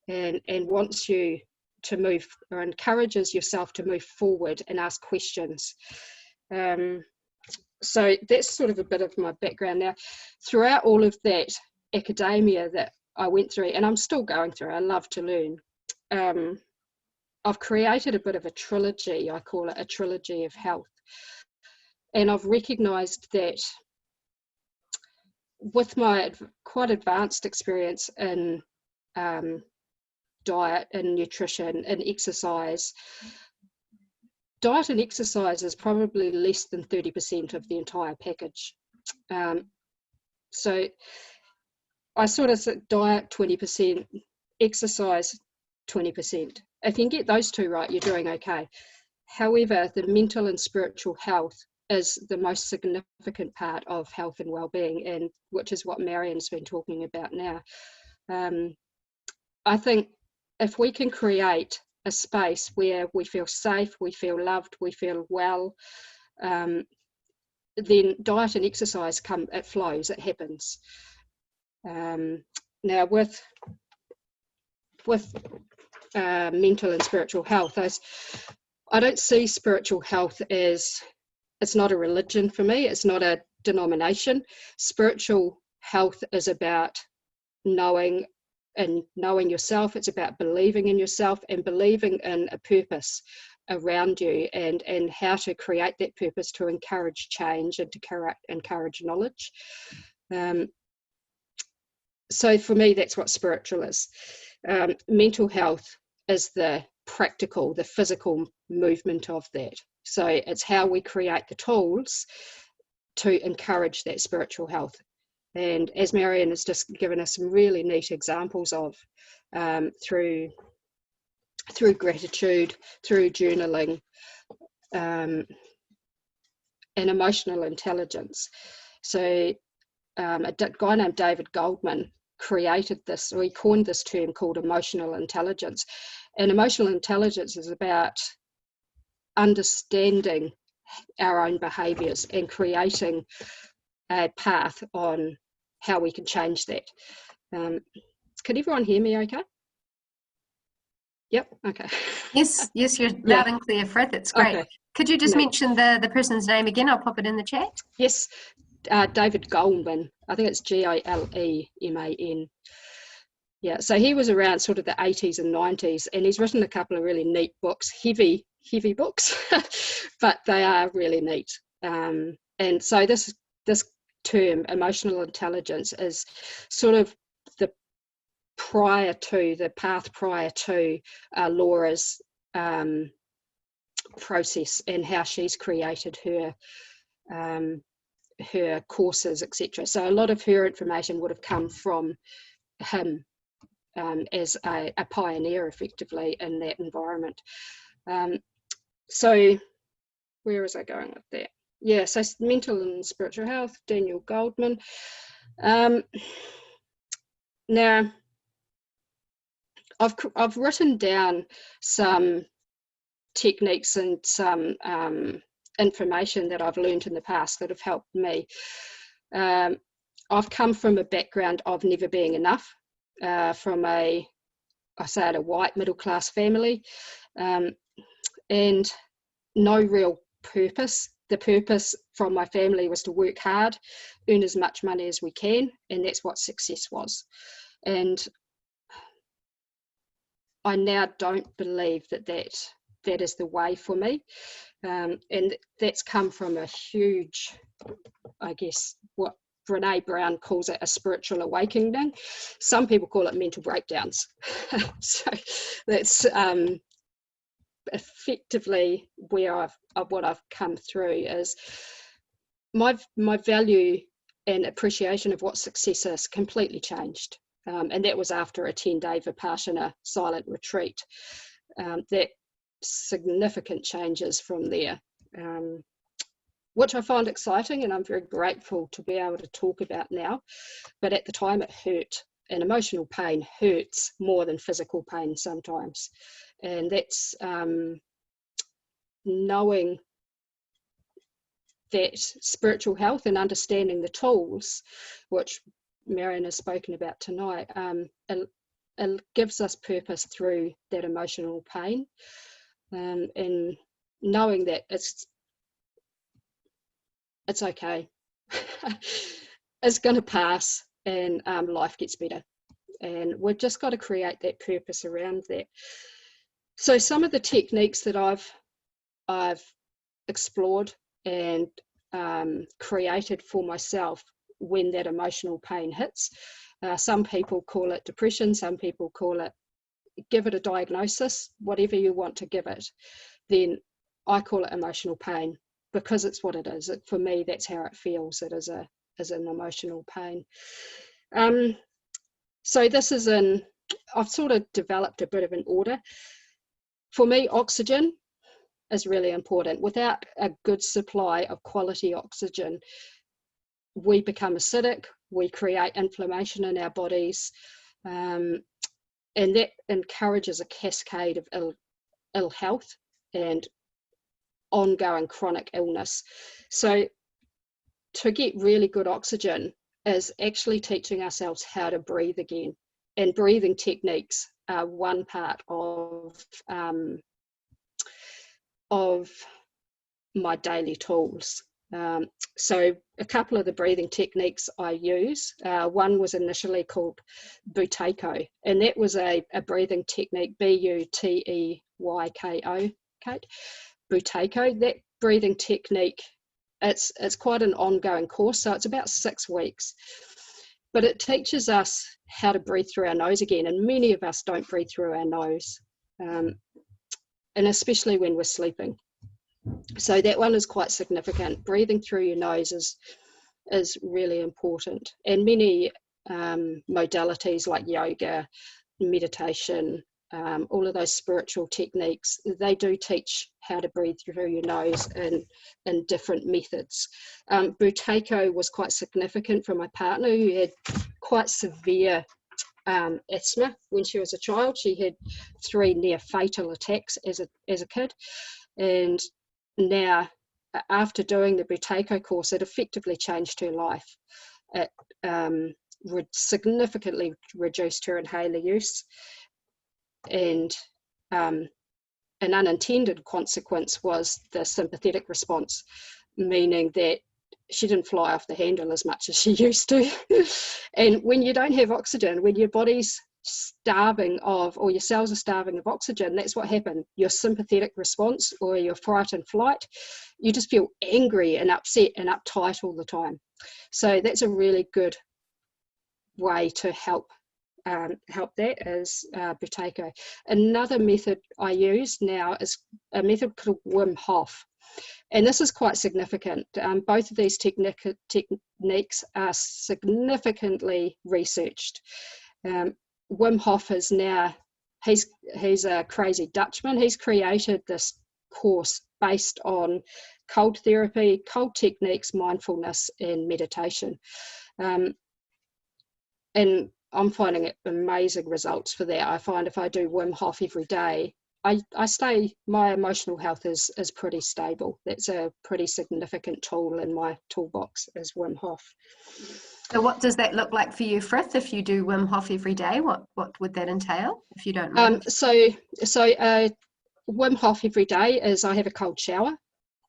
and wants you to move, or encourages yourself to move forward and ask questions. So that's sort of a bit of my background. Now, throughout all of that academia that I went through, and I'm still going through, I love to learn, I've created a bit of a trilogy. I call it a trilogy of health. And I've recognised that with my quite advanced experience in diet and nutrition and exercise, diet and exercise is probably less than 30% of the entire package. So I sort of say diet 20%, exercise 20%. If you can get those two right, you're doing okay. However, the mental and spiritual health is the most significant part of health and well-being, and which is what Marion's been talking about now. I think if we can create a space where we feel safe, we feel loved, we feel well, then diet and exercise it flows, it happens. Now with mental and spiritual health, I don't see spiritual health as, it's not a religion for me, it's not a denomination. Spiritual health is about knowing yourself. It's about believing in yourself and believing in a purpose around you, and how to create that purpose to encourage change and to encourage knowledge. So for me, that's what spiritual is. Mental health is the practical, the physical movement of that. So it's how we create the tools to encourage that spiritual health. And as Marion has just given us some really neat examples of, through gratitude, through journaling, and emotional intelligence. So a guy named David Goldman created this, or he coined this term called emotional intelligence. And emotional intelligence is about understanding our own behaviours and creating a path on how we can change that. Can everyone hear me okay? Yep, okay. Yes, you're loud and clear, Frith. It's great. Okay. Could you just mention the person's name again? I'll pop it in the chat. Yes, David Goldman. I think it's Goleman. Yeah, so he was around sort of the 80s and 90s, and he's written a couple of really neat books, heavy books, but they are really neat. And so this term, emotional intelligence, is sort of the path prior to Laura's process, and how she's created her courses, etc. So a lot of her information would have come from him, as a pioneer effectively in that environment. So where was I going with that? Yeah, so mental and spiritual health, Daniel Goldman. Now, I've written down some techniques and some information that I've learned in the past that have helped me. I've come from a background of never being enough, from a white middle class family, and no real purpose. The purpose from my family was to work hard, earn as much money as we can, and that's what success was. And I now don't believe that is the way for me, and that's come from a huge, I guess, what Brene Brown calls it, a spiritual awakening. Some people call it mental breakdowns. So that's effectively where what I've come through is my value and appreciation of what success is completely changed. And that was after a 10-day Vipassana silent retreat. That significant changes from there, which I find exciting, and I'm very grateful to be able to talk about now. But at the time it hurt, and emotional pain hurts more than physical pain sometimes. And that's knowing that spiritual health and understanding the tools, which Marion has spoken about tonight, it gives us purpose through that emotional pain, and knowing that it's okay. It's going to pass, and life gets better, and we've just got to create that purpose around that. So some of the techniques that I've explored and created for myself when that emotional pain hits. Some people call it depression, some people call it, give it a diagnosis, whatever you want to give it. Then I call it emotional pain because it's what it is. For me, that's how it feels. It is an emotional pain. So this is I've sort of developed a bit of an order. For me, oxygen is really important. Without a good supply of quality oxygen, we become acidic, we create inflammation in our bodies, and that encourages a cascade of ill health and ongoing chronic illness. So to get really good oxygen is actually teaching ourselves how to breathe again, and breathing techniques are one part of my daily tools. So a couple of the breathing techniques I use, one was initially called Buteyko, and that was a breathing technique, Buteyko, Kate, Buteyko. That breathing technique, it's quite an ongoing course, so it's about 6 weeks, but it teaches us how to breathe through our nose again, and many of us don't breathe through our nose, and especially when we're sleeping. So that one is quite significant. Breathing through your nose is really important, and many modalities like yoga, meditation, all of those spiritual techniques, they do teach how to breathe through your nose in different methods. Buteyko was quite significant for my partner, who had quite severe asthma when she was a child. She had 3 near fatal attacks as a kid, and now after doing the Buteyko course, it effectively changed her life. It significantly reduced her inhaler use, and an unintended consequence was the sympathetic response, meaning that she didn't fly off the handle as much as she used to. And when you don't have oxygen, when your body's starving of, or your cells are starving of oxygen, that's what happened. Your sympathetic response, or your fight and flight, you just feel angry and upset and uptight all the time. So that's a really good way to help that is Buteyko. Another method I use now is a method called Wim Hof, and this is quite significant. Both of these techniques are significantly researched. Wim Hof is now, he's a crazy Dutchman. He's created this course based on cold therapy, cold techniques, mindfulness, and meditation. And I'm finding amazing results for that. I find if I do Wim Hof every day, my emotional health is pretty stable. That's a pretty significant tool in my toolbox, is Wim Hof. So what does that look like for you, Frith, if you do Wim Hof every day? What would that entail, if you don't mind? So Wim Hof every day is I have a cold shower.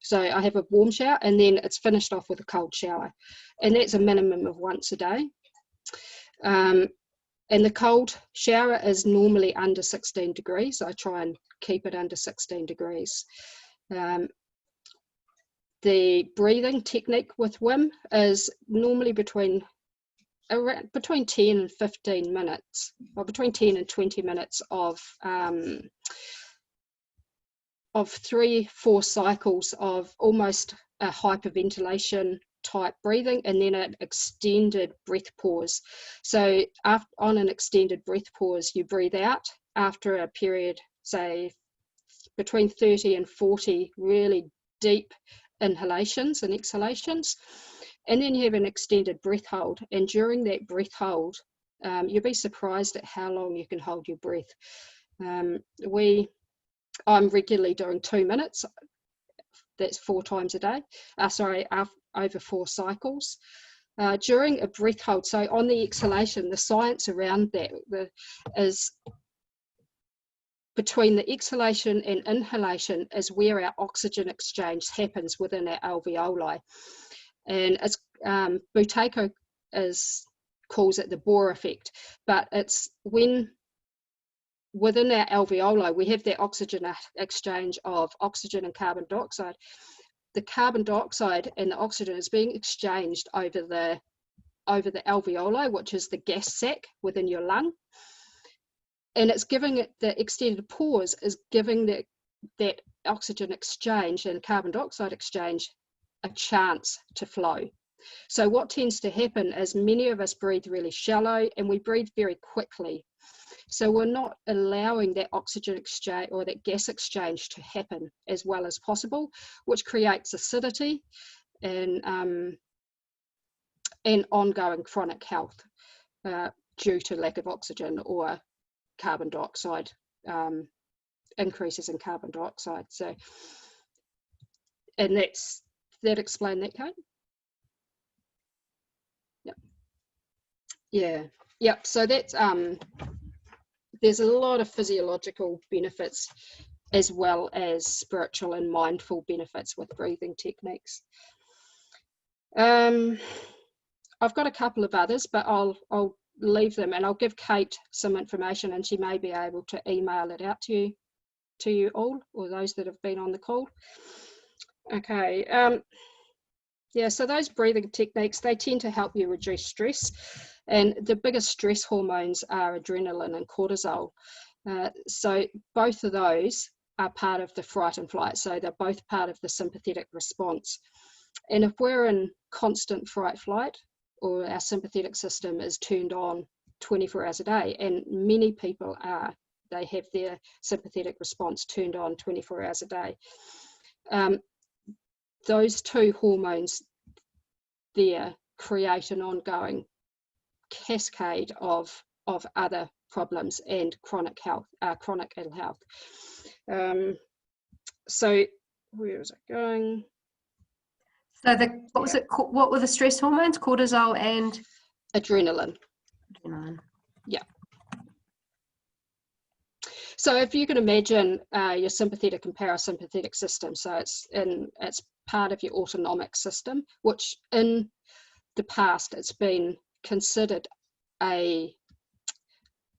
So I have a warm shower, and then it's finished off with a cold shower. And that's a minimum of once a day. And the cold shower is normally under 16 degrees. I try and keep it under 16 degrees. The breathing technique with Wim is normally between 10 and 15 minutes, or between 10 and 20 minutes of 3-4 cycles of almost a hyperventilation type breathing, and then an extended breath pause. So on an extended breath pause, you breathe out after a period, say between 30 and 40 really deep inhalations and exhalations, and then you have an extended breath hold, and during that breath hold, you'll be surprised at how long you can hold your breath. I'm regularly doing 2 minutes. that's 4 times a day, over 4 cycles. During a breath hold, so on the exhalation, the science around that is between the exhalation and inhalation is where our oxygen exchange happens within our alveoli. And it's Buteyko calls it the Bohr effect, but it's when within our alveoli we have that oxygen exchange of oxygen and carbon dioxide. The carbon dioxide and the oxygen is being exchanged over the alveoli, which is the gas sac within your lung, and it's giving it, the extended pause is giving that oxygen exchange and carbon dioxide exchange a chance to flow. So what tends to happen is many of us breathe really shallow and we breathe very quickly. So we're not allowing that oxygen exchange or that gas exchange to happen as well as possible, which creates acidity and ongoing chronic health due to lack of oxygen or carbon dioxide, increases in carbon dioxide. So, and that explain that, Kate? Yeah. So that's there's a lot of physiological benefits as well as spiritual and mindful benefits with breathing techniques. I've got a couple of others, but I'll leave them, and I'll give Kate some information, and she may be able to email it out to you all, or those that have been on the call. Okay. Yeah, so those breathing techniques, they tend to help you reduce stress, and the biggest stress hormones are adrenaline and cortisol. So both of those are part of the fright and flight, so they're both part of the sympathetic response. And if we're in constant fright flight, or our sympathetic system is turned on 24 hours a day, and many people are, they have their sympathetic response turned on 24 hours a day. Those two hormones there create an ongoing cascade of other problems and chronic ill health. So where was I going? So what were the stress hormones? Cortisol and adrenaline. Yeah. So if you can imagine your sympathetic and parasympathetic system, so it's part of your autonomic system, which in the past it's been considered a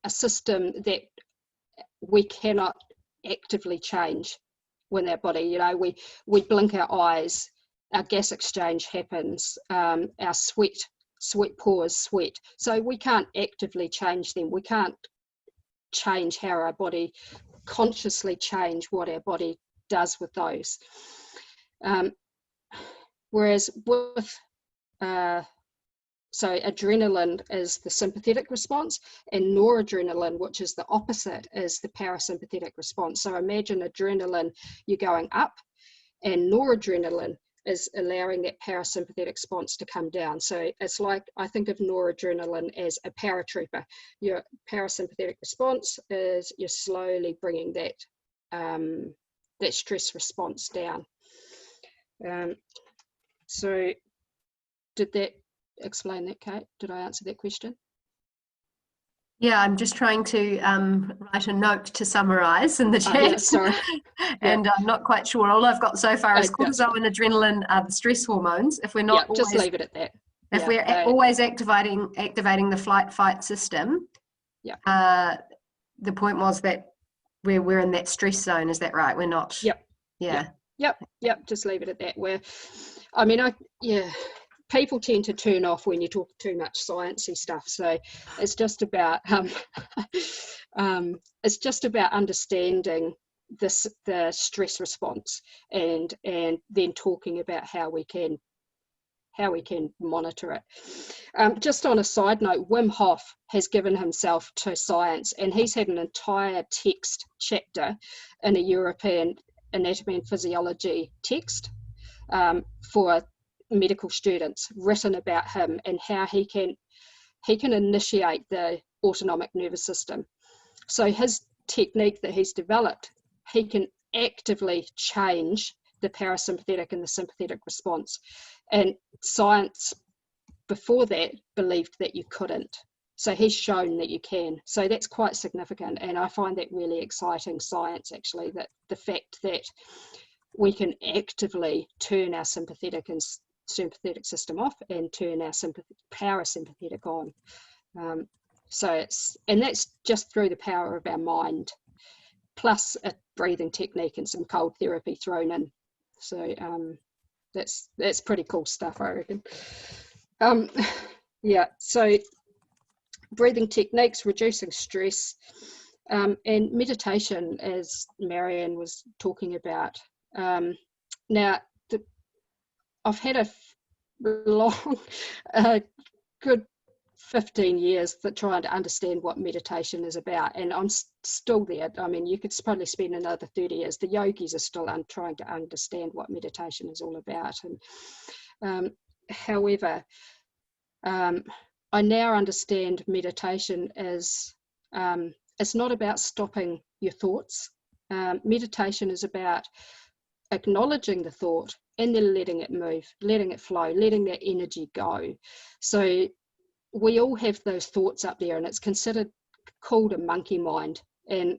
system that we cannot actively change when our body, you know, we blink our eyes, our gas exchange happens, our sweat pores sweat. So we can't actively change them. We can't change how our body, consciously change what our body does with those. Whereas with, so adrenaline is the sympathetic response, and noradrenaline, which is the opposite, is the parasympathetic response. So imagine adrenaline, you're going up, and noradrenaline is allowing that parasympathetic response to come down. So it's like, I think of noradrenaline as a paratrooper. Your parasympathetic response is you're slowly bringing that that stress response down. So did that explain that, Kate? Did I answer that question? Yeah, I'm just trying to write a note to summarize in the chat. Yeah, sorry. And I'm not quite sure. All I've got so far is cortisol and adrenaline are the stress hormones. If we're not always, just leave it at that. If we're always activating the flight-fight system, the point was that we're in that stress zone. Is that right? We're not. Yep. Just leave it at that. Where, I mean, people tend to turn off when you talk too much sciencey stuff. So it's just about understanding the stress response, and then talking about how we can monitor it. Just on a side note, Wim Hof has given himself to science, and he's had an entire text chapter in a European anatomy and physiology text for medical students, written about him and how he can initiate the autonomic nervous system. So his technique that he's developed, he can actively change the parasympathetic and the sympathetic response. And science before that believed that you couldn't. So he's shown that you can. So that's quite significant. And I find that really exciting science, actually, that the fact that we can actively turn our sympathetic system off and turn our parasympathetic on. And that's just through the power of our mind, plus a breathing technique and some cold therapy thrown in. So that's pretty cool stuff, I reckon. Yeah, so breathing techniques, reducing stress, and meditation, as Marion was talking about. Now, I've had a long, good 15 years for trying to understand what meditation is about, and I'm still there. I mean, you could probably spend another 30 years. The yogis are still trying to understand what meditation is all about. And however, I now understand meditation as it's not about stopping your thoughts. Meditation is about acknowledging the thought and then letting it move, letting it flow, letting that energy go. So we all have those thoughts up there, and it's called a monkey mind. And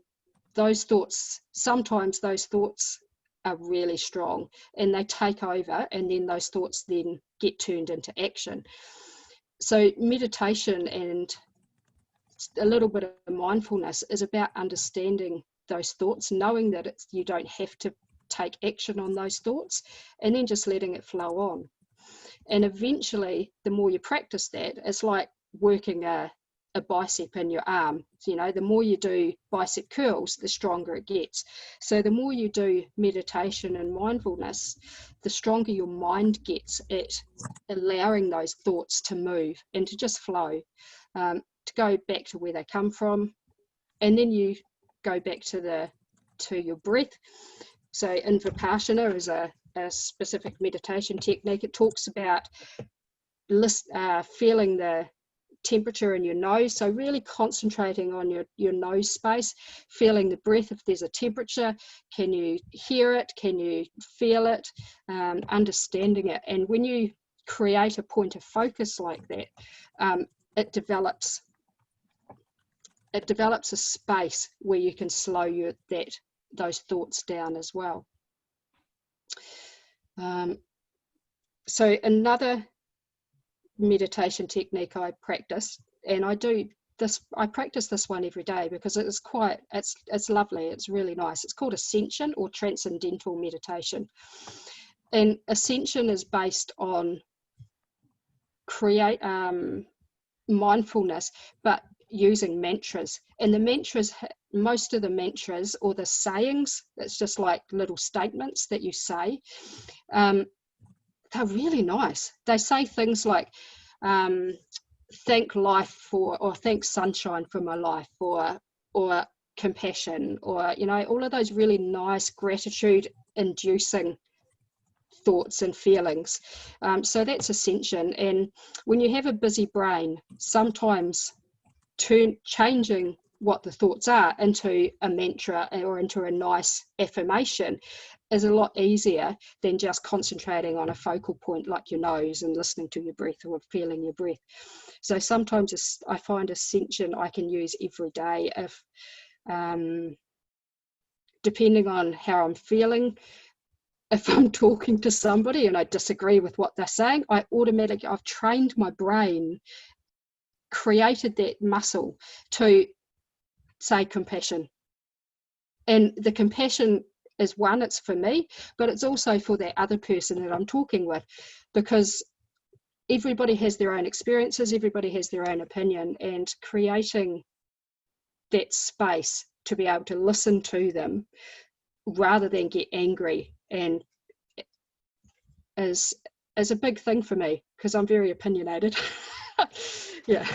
those thoughts, sometimes those thoughts are really strong and they take over, and then those thoughts then get turned into action. So meditation and a little bit of mindfulness is about understanding those thoughts, knowing that you don't have to take action on those thoughts, and then just letting it flow on. And eventually, the more you practice that, it's like working a bicep in your arm. You know, the more you do bicep curls, the stronger it gets. So the more you do meditation and mindfulness, the stronger your mind gets at allowing those thoughts to move and to just flow, to go back to where they come from. And then you go back to your breath. So in Vipassana is a specific meditation technique. It talks about feeling the temperature in your nose, so really concentrating on your nose space, feeling the breath. If there's a temperature, can you hear it, can you feel it, understanding it. And when you create a point of focus like that, it develops a space where you can slow those thoughts down as well. So another meditation technique I practice, and I practice this one every day because it's lovely, it's really nice. It's called Ascension or Transcendental Meditation. And Ascension is based on mindfulness, but using mantras. And the mantras, most of the mantras or the sayings, it's just like little statements that you say, they're really nice. They say things like, thank life for, or thank sunshine for my life, or compassion, or, you know, all of those really nice gratitude inducing thoughts and feelings. So that's Ascension. And when you have a busy brain, sometimes changing what the thoughts are into a mantra or into a nice affirmation is a lot easier than just concentrating on a focal point like your nose and listening to your breath or feeling your breath. So sometimes I find Ascension I can use every day if depending on how I'm feeling. If I'm talking to somebody and I disagree with what they're saying, I've trained my brain, created that muscle to say compassion. And the compassion is one, it's for me, but it's also for that other person that I'm talking with, because everybody has their own experiences, everybody has their own opinion, and creating that space to be able to listen to them rather than get angry and is a big thing for me because I'm very opinionated. Yeah.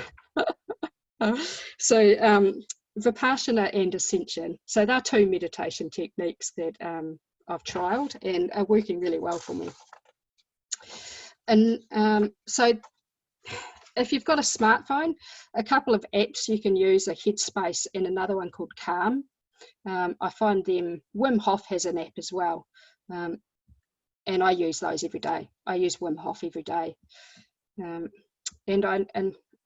So Vipassana and Ascension, so they're two meditation techniques that I've trialed and are working really well for me. And so if you've got a smartphone, a couple of apps you can use are Headspace and another one called Calm. I find Wim Hof has an app as well. and I use those every day. I use Wim Hof every day.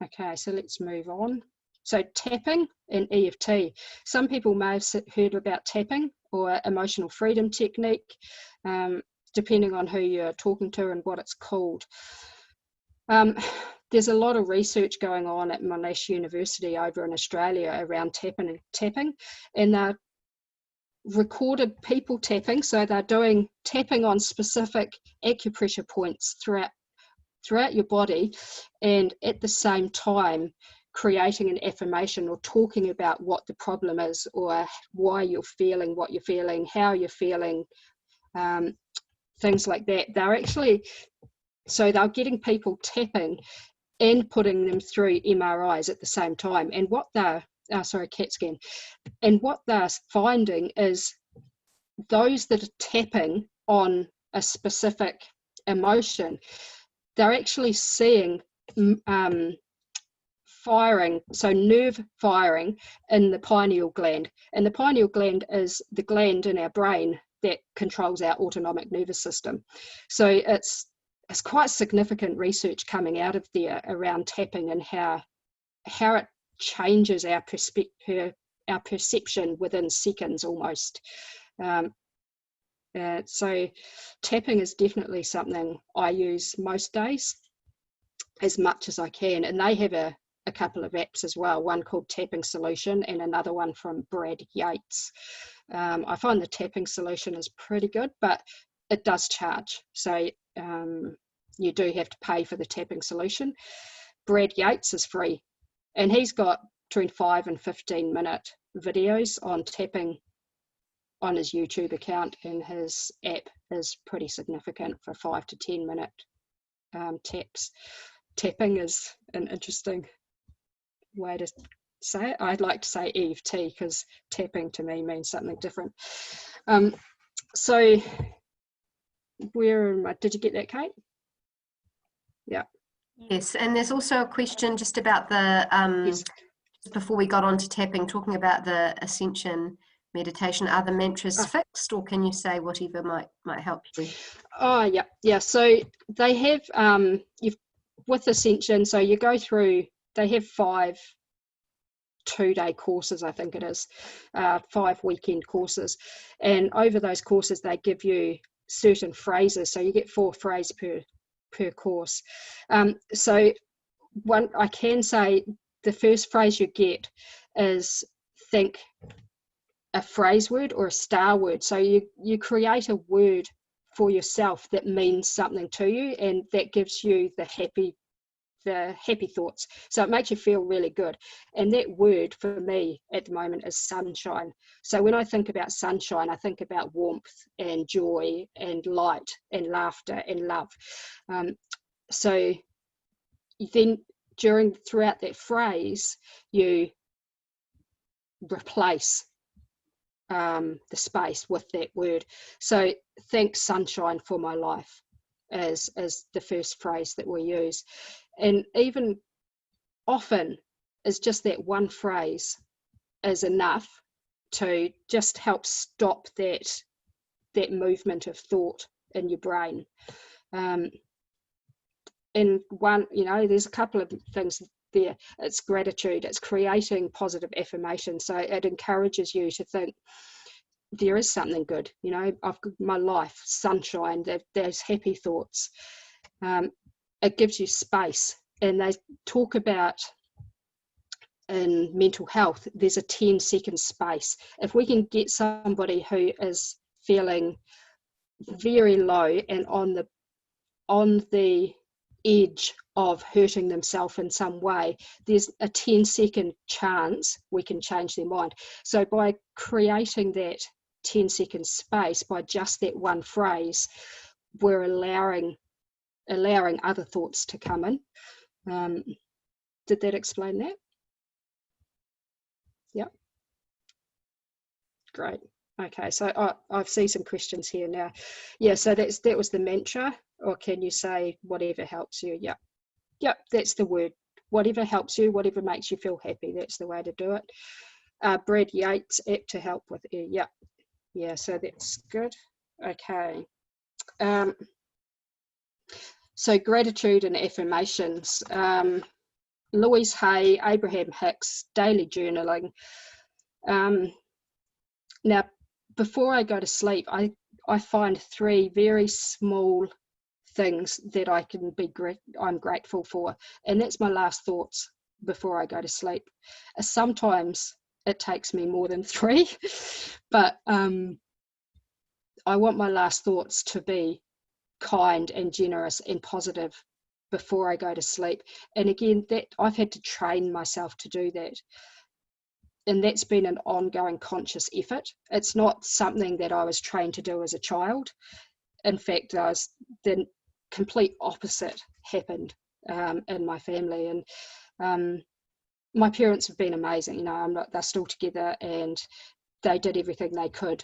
Okay, so let's move on. So tapping and EFT. Some people may have heard about tapping or emotional freedom technique, depending on who you're talking to and what it's called. There's a lot of research going on at Monash University over in Australia around tapping, and they're recorded people tapping. So they're doing tapping on specific acupressure points throughout your body, and at the same time creating an affirmation or talking about what the problem is, or why you're feeling what you're feeling, how you're feeling, things like that. They're getting people tapping and putting them through MRIs at the same time. And what they're CAT scan. And what they're finding is those that are tapping on a specific emotion, they're actually seeing firing, so nerve firing in the pineal gland. And the pineal gland is the gland in our brain that controls our autonomic nervous system. So it's quite significant research coming out of there around tapping and how it changes our perception within seconds almost. So tapping is definitely something I use most days as much as I can, and they have a couple of apps as well, one called Tapping Solution and another one from Brad Yates. I find the Tapping Solution is pretty good, but it does charge, so you do have to pay for the Tapping Solution. Brad Yates is free, and he's got between 5 and 15 minute videos on tapping on his YouTube account, and his app is pretty significant for 5 to 10 minute taps. Tapping is an interesting way to say it. I'd like to say EFT because tapping to me means something different. So did you get that, Kate? Yeah. Yes, and there's also a question just about the Yes. before we got on to tapping, talking about the Ascension meditation. Are the mantras fixed, or can you say whatever might help you? Oh yeah. So they have with Ascension, so you go through, they have 5 2-day courses, I think it is, 5 weekend courses, and over those courses they give you certain phrases, so you get 4 phrases per course. So one, I can say the first phrase you get is think a phrase word or a star word. So you create a word for yourself that means something to you, and that gives you the happy thoughts. So it makes you feel really good. And that word for me at the moment is sunshine. So when I think about sunshine, I think about warmth and joy and light and laughter and love. So then throughout that phrase, you replace the space with that word. So thank sunshine for my life as the first phrase that we use. And even often is just that one phrase is enough to just help stop that movement of thought in your brain. And one, there's a couple of things there. It's gratitude, it's creating positive affirmation. So it encourages you to think there is something good, I've got my life, sunshine, there's happy thoughts. It gives you space. And they talk about in mental health, there's a 10-second space. If we can get somebody who is feeling very low and on the edge of hurting themselves in some way, there's a 10-second chance we can change their mind. So by creating that 10-second space, by just that one phrase, we're allowing other thoughts to come in. Did that explain that? Yeah. Great. Okay, so I've seen some questions here now. Yeah, so that was the mantra, or can you say whatever helps you? Yeah. Yep, that's the word. Whatever helps you, whatever makes you feel happy, that's the way to do it. Brad Yates app to help with yeah, so that's good. Okay. So gratitude and affirmations. Louise Hay, Abraham Hicks, daily journaling. Now, before I go to sleep, I find 3 very small things that I'm grateful for, and that's my last thoughts before I go to sleep. Sometimes it takes me more than 3, but I want my last thoughts to be kind and generous and positive before I go to sleep. And again, that I've had to train myself to do that, and that's been an ongoing conscious effort. It's not something that I was trained to do as a child. In fact, the complete opposite happened in my family, and my parents have been amazing. You know, they're still together, and they did everything they could,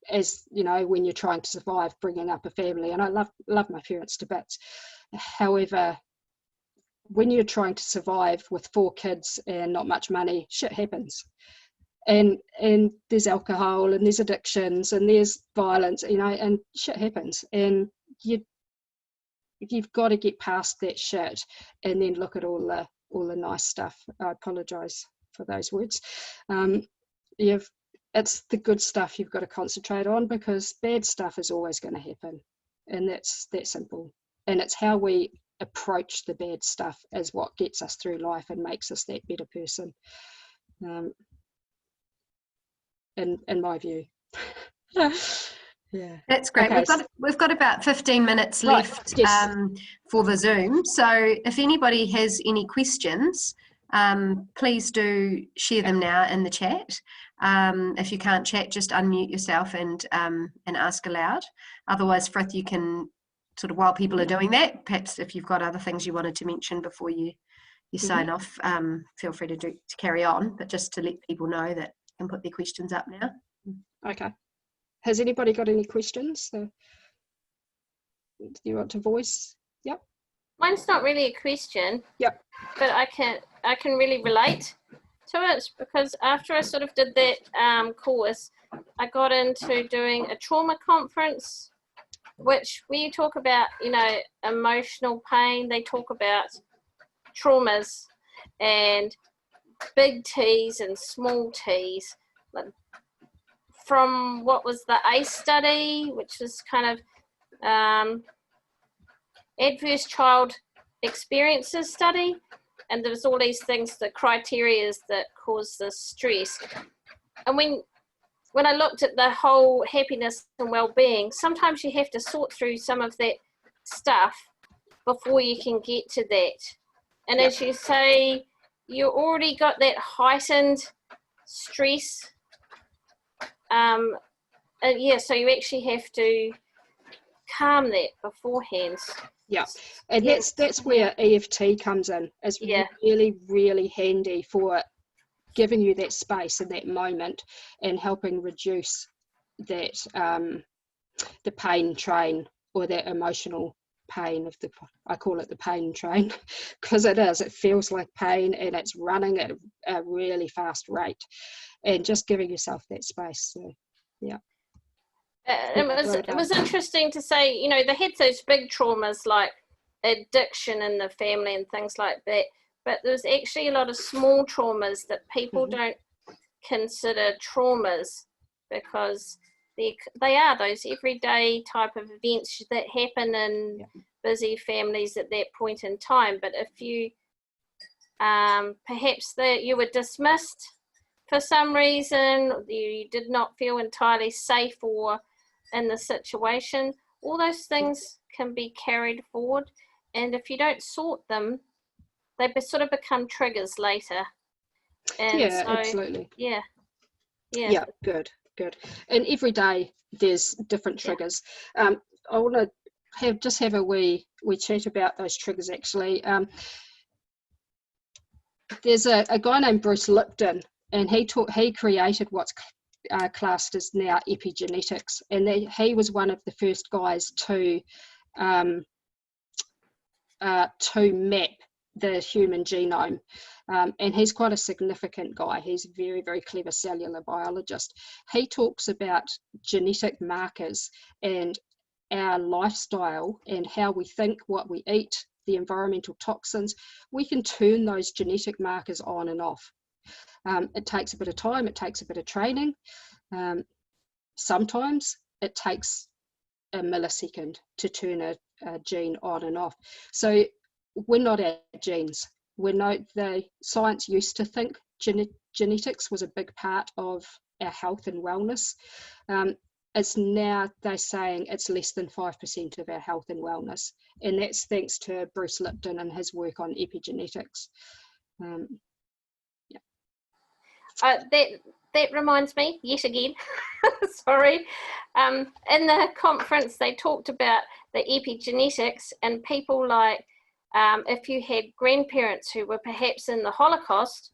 as you know, when you're trying to survive bringing up a family. And I love my parents to bits. However, when you're trying to survive with 4 kids and not much money, shit happens. And there's alcohol, and there's addictions, and there's violence, you know, and shit happens. And you've got to get past that shit and then look at all the nice stuff. I apologize for those words. It's the good stuff you've got to concentrate on, because bad stuff is always going to happen, and that's that simple. And it's how we approach the bad stuff is what gets us through life and makes us that better person, in my view. Yeah, That's great. Okay. We've got about 15 minutes Right, left yes. for the Zoom. So if anybody has any questions, please do share them now in the chat. If you can't chat, just unmute yourself and ask aloud. Otherwise, Frith, you can sort of, while people are doing that, perhaps if you've got other things you wanted to mention before you sign off, feel free to carry on. But just to let people know that you can put their questions up now. Okay. Has anybody got any questions? Do you want to voice? Yep. Mine's not really a question. Yep. But I can really relate to it, because after I sort of did that course, I got into doing a trauma conference, which when you talk about, you know, emotional pain, they talk about traumas and big T's and small T's. From what was the ACE study, which was kind of adverse child experiences study, and there's all these things, the criteria that cause the stress. And when I looked at the whole happiness and well-being, sometimes you have to sort through some of that stuff before you can get to that. And as you say, you already got that heightened stress. So you actually have to calm that beforehand. Yeah, and that's where EFT comes in. It's really, really handy for giving you that space in that moment and helping reduce that the pain train, or that emotional pain of I call it the pain train, because it feels like pain, and it's running at a really fast rate, and just giving yourself that space. So yeah. It was interesting to say, you know, they had those big traumas like addiction in the family and things like that, but there's actually a lot of small traumas that people don't consider traumas, because they are those everyday type of events that happen in busy families at that point in time. But if you perhaps you were dismissed for some reason, you did not feel entirely safe or in the situation, all those things can be carried forward, and if you don't sort them, they sort of become triggers later. And absolutely. Yeah, good. And every day there's different triggers. I want to have a wee chat about those triggers, actually. There's a guy named Bruce Lipton, and he created what's classed as now epigenetics, and he was one of the first guys to map the human genome, and he's quite a significant guy. He's a very, very clever cellular biologist. He talks about genetic markers and our lifestyle and how we think, what we eat, the environmental toxins, we can turn those genetic markers on and off. It takes a bit of time, it takes a bit of training. Sometimes it takes a millisecond to turn a gene on and off. So we're not our genes. The science used to think genetics was a big part of our health and wellness. It's now they're saying it's less than 5% of our health and wellness, and that's thanks to Bruce Lipton and his work on epigenetics. That reminds me, yet again, sorry, in the conference they talked about the epigenetics, and people like, if you had grandparents who were perhaps in the Holocaust,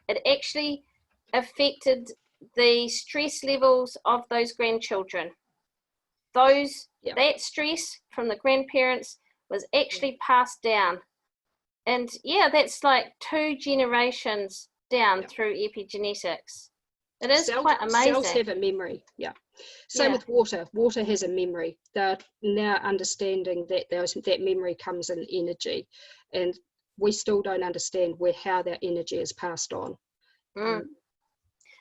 it actually affected the stress levels of those grandchildren. That stress from the grandparents was actually passed down. And yeah, that's like 2 generations down through epigenetics. It is quite amazing. Cells have a memory, Same with water. Water has a memory. They're now understanding that that memory comes in energy, and we still don't understand how that energy is passed on.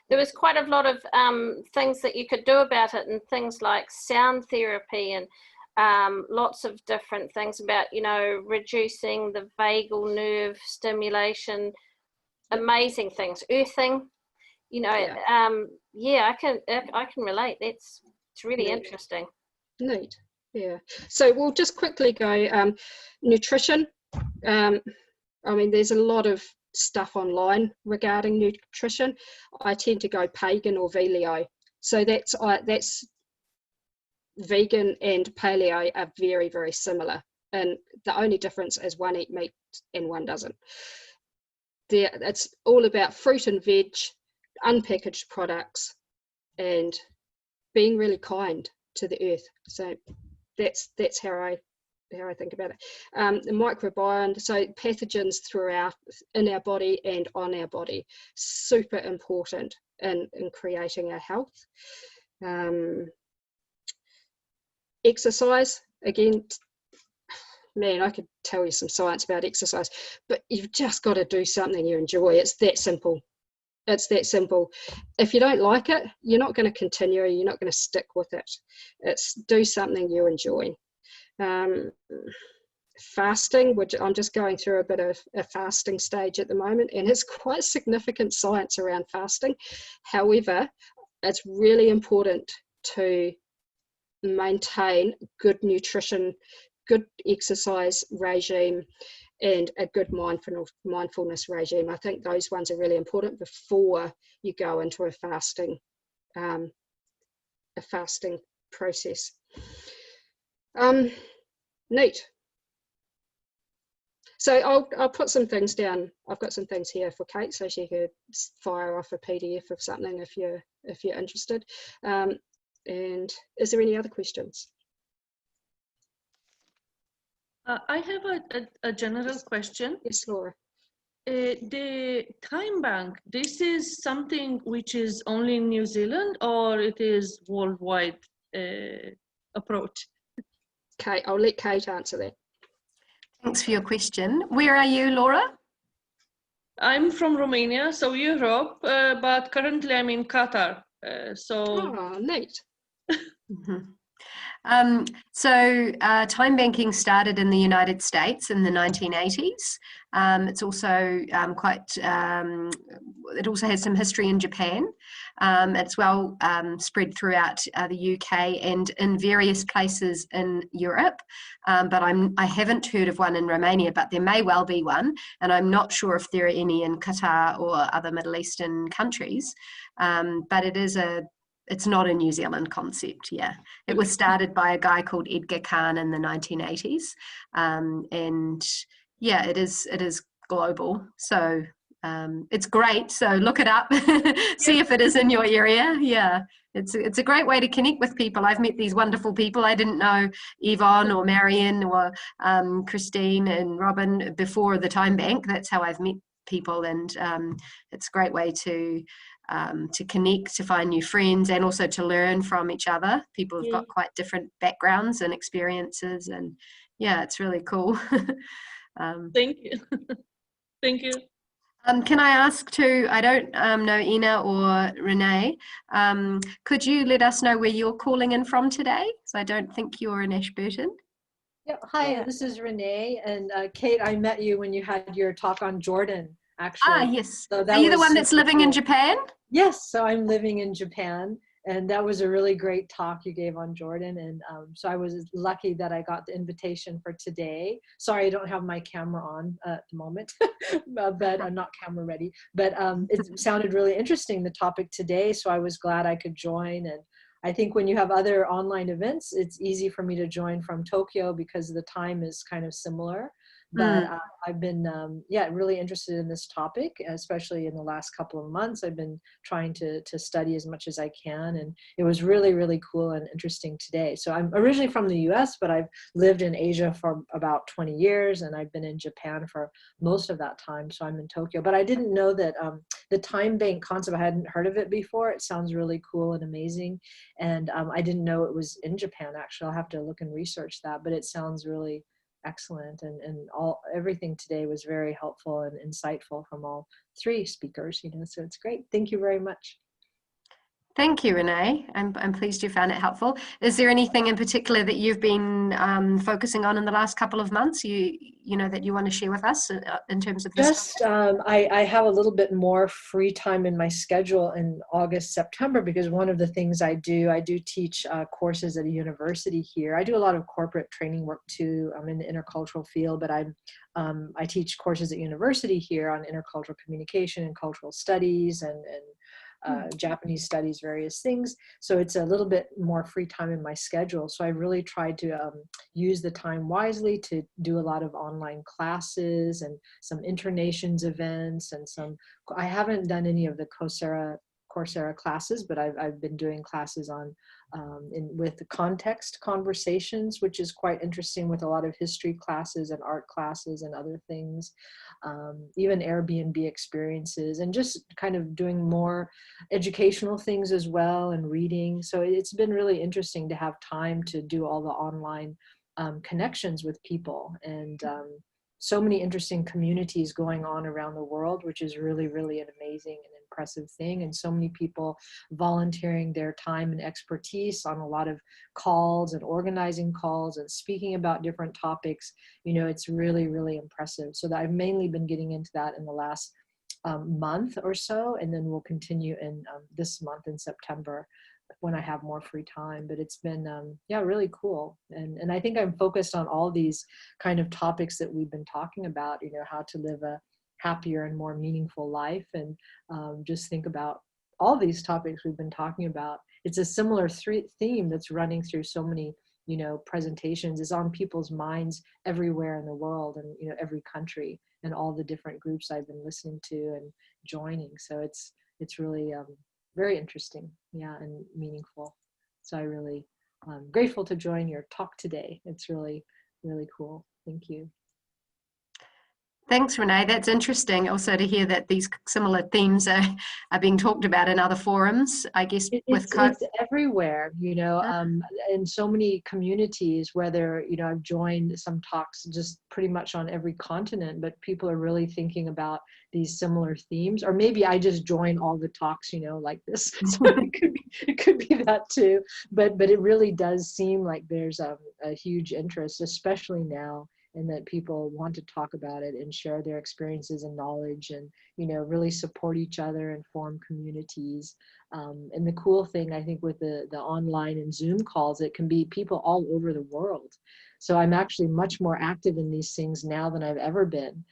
There was quite a lot of things that you could do about it, and things like sound therapy and lots of different things about, reducing the vagal nerve stimulation, amazing things, earthing, I can relate. It's really interesting. Neat. Yeah. So we'll just quickly go nutrition. There's a lot of stuff online regarding nutrition. I tend to go pagan or paleo. So that's vegan and paleo are very, very similar, and the only difference is one eat meat and one doesn't. It's all about fruit and veg, unpackaged products, and being really kind to the earth. So that's how I think about it. The microbiome, so pathogens in our body and on our body, super important in creating our health. Exercise, again, man, I could tell you some science about exercise, but you've just got to do something you enjoy. It's that simple. If you don't like it, you're not going to continue, you're not going to stick with it. It's do something you enjoy. Fasting, which I'm just going through a bit of a fasting stage at the moment, and it's quite significant science around fasting. However, it's really important to maintain good nutrition, good exercise regime, and a good mindfulness regime. I think those ones are really important before you go into a fasting process. Neat. So I'll put some things down. I've got some things here for Kate, so she could fire off a PDF of something if you're interested. And is there any other questions? I have a general question. Yes, Laura. The time bank, this is something which is only in New Zealand, or it is worldwide approach? Kate, I'll let Kate answer that. Thanks for your question. Where are you, Laura? I'm from Romania, so Europe, but currently I'm in Qatar. Oh, neat. Time banking started in the United States in the 1980s. It's also it also has some history in Japan. It's well spread throughout the UK and in various places in Europe. But I haven't heard of one in Romania, but there may well be one. And I'm not sure if there are any in Qatar or other Middle Eastern countries. But it's not a New Zealand concept, yeah. It was started by a guy called Edgar Kahn in the 1980s. And yeah, it is global. So it's great. So look it up, see if it is in your area. Yeah, it's a great way to connect with people. I've met these wonderful people. I didn't know Yvonne or Marion or Christine and Robin before the Time Bank. That's how I've met people, and it's a great way to connect, to find new friends, and also to learn from each other. People have got quite different backgrounds and experiences, and yeah, it's really cool. Thank you. Thank you. Can I ask too, I don't know Ina or Renee, could you let us know where you're calling in from today? So I don't think you're in Ashburton. Yeah, hi, this is Renee, and Kate, I met you when you had your talk on Jordan, actually. Yes. So that Are you the was one that's super living in cool. Japan? Yes, so I'm living in Japan, and that was a really great talk you gave on Jordan, and so I was lucky that I got the invitation for today. Sorry, I don't have my camera on at the moment, but I'm not camera ready, but it sounded really interesting, the topic today, so I was glad I could join. And I think when you have other online events, it's easy for me to join from Tokyo because the time is kind of similar. But I've been, really interested in this topic, especially in the last couple of months. I've been trying to study as much as I can, and it was really, really cool and interesting today. So I'm originally from the US, but I've lived in Asia for about 20 years, and I've been in Japan for most of that time. So I'm in Tokyo, but I didn't know that the time bank concept, I hadn't heard of it before. It sounds really cool and amazing. And I didn't know it was in Japan, actually. I'll have to look and research that, but it sounds really excellent, and everything today was very helpful and insightful from all three speakers, so it's great. Thank you very much. Thank you, Renee. I'm pleased you found it helpful. Is there anything in particular that you've been focusing on in the last couple of months, you know, that you want to share with us in terms of this? Just, I have a little bit more free time in my schedule in August, September, because one of the things I do teach courses at a university here. I do a lot of corporate training work too. I'm in the intercultural field, but I teach courses at university here on intercultural communication and cultural studies and Japanese studies, various things. So it's a little bit more free time in my schedule. So I really tried to use the time wisely to do a lot of online classes and some internations events and I haven't done any of the Coursera classes, but I've been doing classes on with the context conversations, which is quite interesting, with a lot of history classes and art classes and other things, even Airbnb experiences, and just kind of doing more educational things as well, and reading. So it's been really interesting to have time to do all the online connections with people, and so many interesting communities going on around the world, which is really, really an amazing and impressive thing. And so many people volunteering their time and expertise on a lot of calls and organizing calls and speaking about different topics. It's really, really impressive. So that I've mainly been getting into that in the last month or so, and then we'll continue in this month in September when I have more free time. But it's been really cool, and I think I'm focused on all these kind of topics that we've been talking about, how to live a happier and more meaningful life, and just think about all these topics we've been talking about. It's a similar theme that's running through so many presentations, is on people's minds everywhere in the world, and every country, and all the different groups I've been listening to and joining. So it's really very interesting, and meaningful. So I really grateful to join your talk today. It's really, really cool. Thank you. Thanks, Renee. That's interesting also to hear that these similar themes are being talked about in other forums, I guess. It's everywhere, in so many communities, whether, I've joined some talks just pretty much on every continent, but people are really thinking about these similar themes. Or maybe I just join all the talks, like this. So it could be that too. But it really does seem like there's a huge interest, especially now, and that people want to talk about it and share their experiences and knowledge, and really support each other and form communities. And the cool thing, I think, with the online and Zoom calls, it can be people all over the world. So I'm actually much more active in these things now than I've ever been.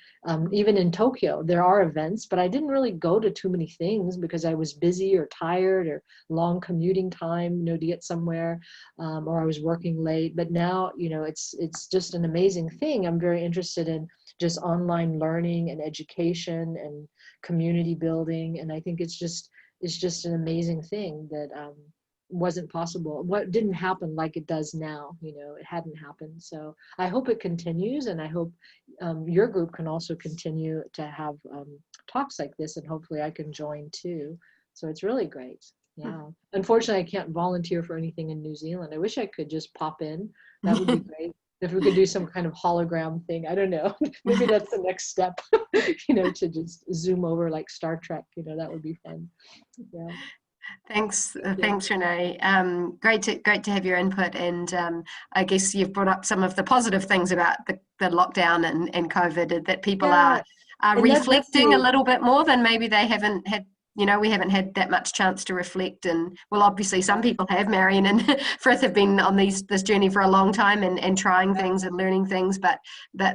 Even in Tokyo, there are events, but I didn't really go to too many things because I was busy or tired, or long commuting time, to get somewhere, or I was working late. But now, it's just an amazing thing. I'm very interested in just online learning and education and community building. And I think it's just an amazing thing that, wasn't possible. What didn't happen like it does now, you know, it hadn't happened. So I hope it continues, and I hope your group can also continue to have talks like this, and hopefully I can join too. So it's really great. Yeah. Unfortunately, I can't volunteer for anything in New Zealand. I wish I could just pop in. That would be great. If we could do some kind of hologram thing, I don't know. Maybe that's the next step, you know, to just zoom over like Star Trek, you know, that would be fun. Yeah. Thanks, Renee. Great to have your input, and I guess you've brought up some of the positive things about the lockdown and COVID, that people are reflecting a little bit more than maybe they haven't had. You know, we haven't had that much chance to reflect, and well, obviously some people have. Marion and Frith have been on this journey for a long time and trying things and learning things, but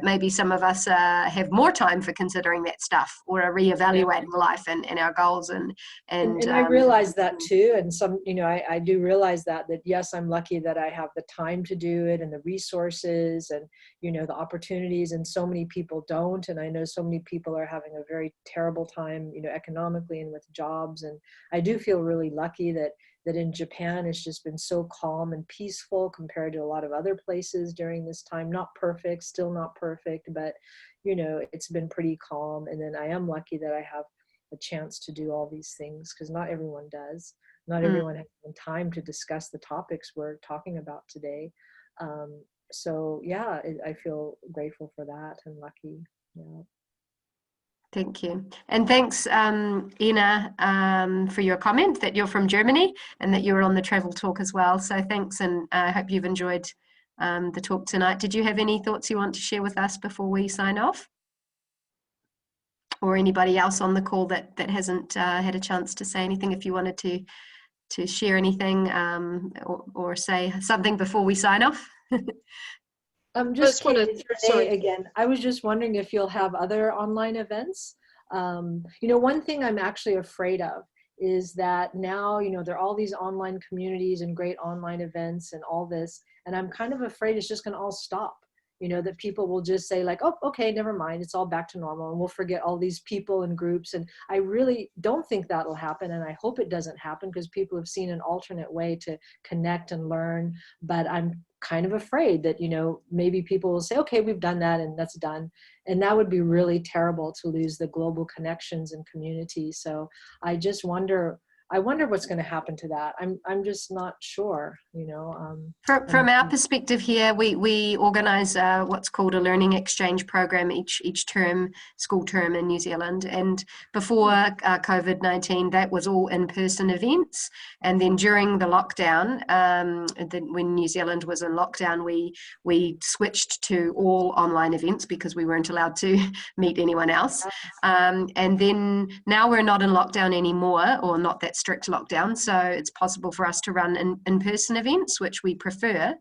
maybe some of us have more time for considering that stuff, or are reevaluating life and our goals and I realize that too, and some, you know, I do realize that yes, I'm lucky that I have the time to do it and the resources and, you know, the opportunities, and so many people don't, and I know so many people are having a very terrible time, you know, economically and with jobs. And I do feel really lucky that in Japan it's just been so calm and peaceful compared to a lot of other places during this time. Not perfect, still not perfect, but you know, it's been pretty calm. And then I am lucky that I have a chance to do all these things, because not everyone does. Not everyone has time to discuss the topics we're talking about today. So yeah, I feel grateful for that and lucky. Yeah. Thank you. And thanks, Ina, for your comment that you're from Germany and that you were on the travel talk as well. So thanks, and I hope you've enjoyed the talk tonight. Did you have any thoughts you want to share with us before we sign off? Or anybody else on the call that hasn't had a chance to say anything, if you wanted to share anything or say something before we sign off? Just again, I was just wondering if you'll have other online events. You know, one thing I'm actually afraid of is that now, you know, there are all these online communities and great online events and all this, and I'm kind of afraid it's just going to all stop. You know, that people will just say like, oh, okay, never mind, it's all back to normal, and we'll forget all these people and groups. And I really don't think that'll happen, and I hope it doesn't happen, because people have seen an alternate way to connect and learn. But I'm kind of afraid that, you know, maybe people will say, okay, we've done that and that's done. And that would be really terrible, to lose the global connections and community. So I just wonder what's going to happen to that. I'm just not sure, you know. From our perspective here, we organise what's called a learning exchange program each term, school term in New Zealand. And before COVID-19, that was all in-person events. And then during the lockdown, when New Zealand was in lockdown, we switched to all online events, because we weren't allowed to meet anyone else. And then now we're not in lockdown anymore, or not that strict lockdown, so it's possible for us to run in-person events, which we prefer.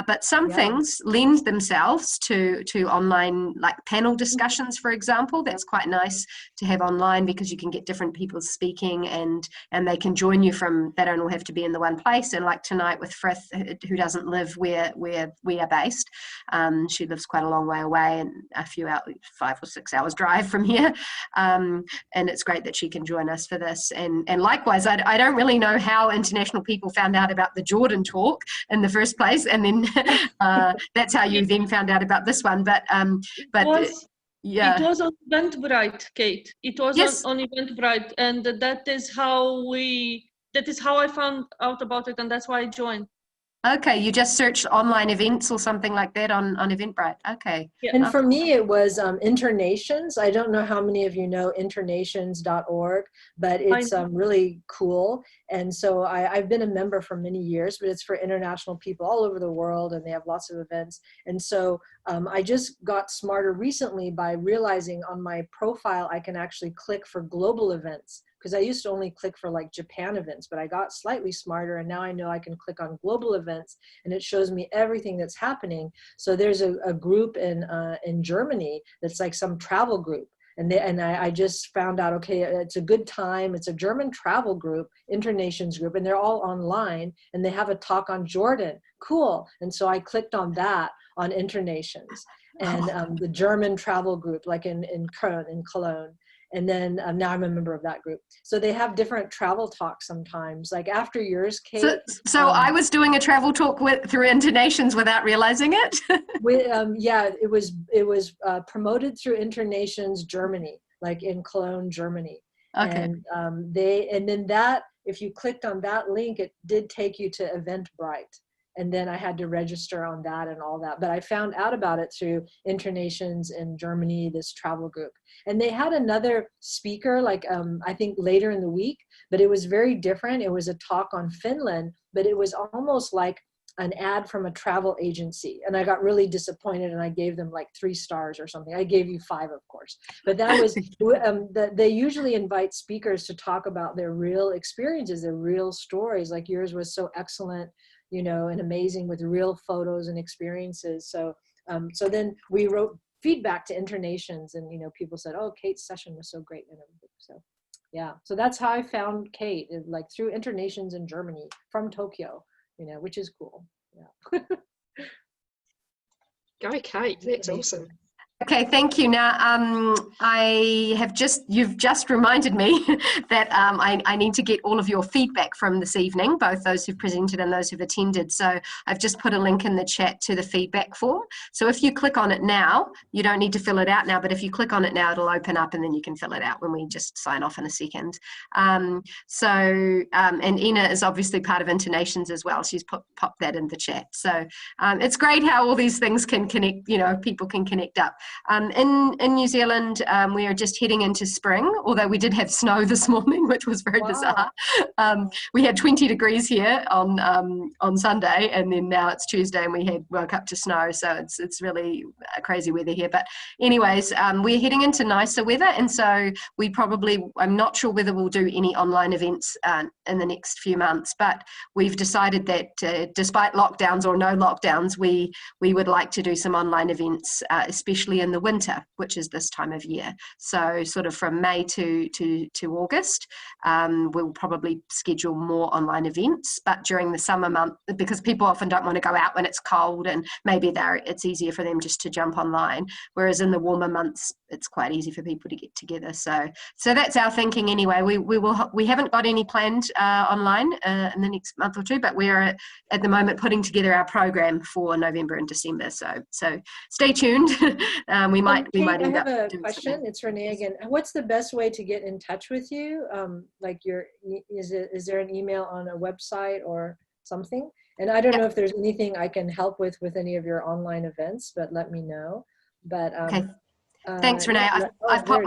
But some things lend themselves to online, like panel discussions, for example. That's quite nice to have online, because you can get different people speaking, and they can join you from, they don't all have to be in the one place. And like tonight with Frith, who doesn't live where we are based, she lives quite a long way away, and a few hours, 5 or 6 hours drive from here, and it's great that she can join us for this. And likewise, I don't really know how international people found out about the Jordan talk in the first place, and then that's how you then found out about this one. But yeah, it was on Eventbrite, Kate. It was on Eventbrite, and that is how I found out about it, and that's why I joined. Okay, you just searched online events or something like that on Eventbrite. Okay. Yeah. And for me, it was Internations. I don't know how many of you know internations.org, but it's really cool. And so I've been a member for many years, but it's for international people all over the world, and they have lots of events. And so I just got smarter recently by realizing on my profile, I can actually click for global events, because I used to only click for like Japan events, but I got slightly smarter, and now I know I can click on global events, and it shows me everything that's happening. So there's a group in Germany that's like some travel group, and I just found out, okay, it's a good time. It's a German travel group, Internations group, and they're all online, and they have a talk on Jordan. Cool. And so I clicked on that on Internations, and the German travel group, like in Cologne. And then now I'm a member of that group. So they have different travel talks sometimes, like after yours, Kate. So I was doing a travel talk through Internations without realizing it. Yeah, it was promoted through Internations Germany, like in Cologne, Germany. Okay. And then that, if you clicked on that link, it did take you to Eventbrite. And then I had to register on that and all that. But I found out about it through Internations in Germany, this travel group. And they had another speaker, like I think later in the week, but it was very different. It was a talk on Finland, but it was almost like an ad from a travel agency. And I got really disappointed and I gave them like 3 stars or something. I gave you 5, of course. But that was, they usually invite speakers to talk about their real experiences, their real stories. Like yours was so excellent, you know, and amazing with real photos and experiences. So so then we wrote feedback to Internations, and, you know, people said, oh, Kate's session was so great and everything. So yeah, so that's how I found Kate, like through Internations in Germany from Tokyo, you know, which is cool. Yeah. Go, Kate. That's awesome. Okay, thank you. Now, you've just reminded me that I need to get all of your feedback from this evening, both those who've presented and those who've attended. So I've just put a link in the chat to the feedback form. So if you click on it now, you don't need to fill it out now, but if you click on it now, it'll open up and then you can fill it out when we just sign off in a second. And Ina is obviously part of Internations as well. She's popped that in the chat. So it's great how all these things can connect, you know, people can connect up. In New Zealand, we are just heading into spring, although we did have snow this morning, which was very bizarre. We had 20 degrees here on Sunday, and then now it's Tuesday and we woke up to snow, so it's really crazy weather here. But anyways, we're heading into nicer weather, and so I'm not sure whether we'll do any online events in the next few months, but we've decided that despite lockdowns or no lockdowns, we would like to do some online events, especially in the winter, which is this time of year. So sort of from May to August, we'll probably schedule more online events, but during the summer month, because people often don't want to go out when it's cold, and maybe it's easier for them just to jump online, whereas in the warmer months it's quite easy for people to get together. So that's our thinking anyway. We haven't got any planned online in the next month or two, but we are at the moment putting together our program for November and December. So stay tuned. We might end up. I have a question. Something. It's Renee again. What's the best way to get in touch with you? Is there an email on a website or something? And I don't know if there's anything I can help with any of your online events, but let me know. But okay. Thanks, Renee. I've put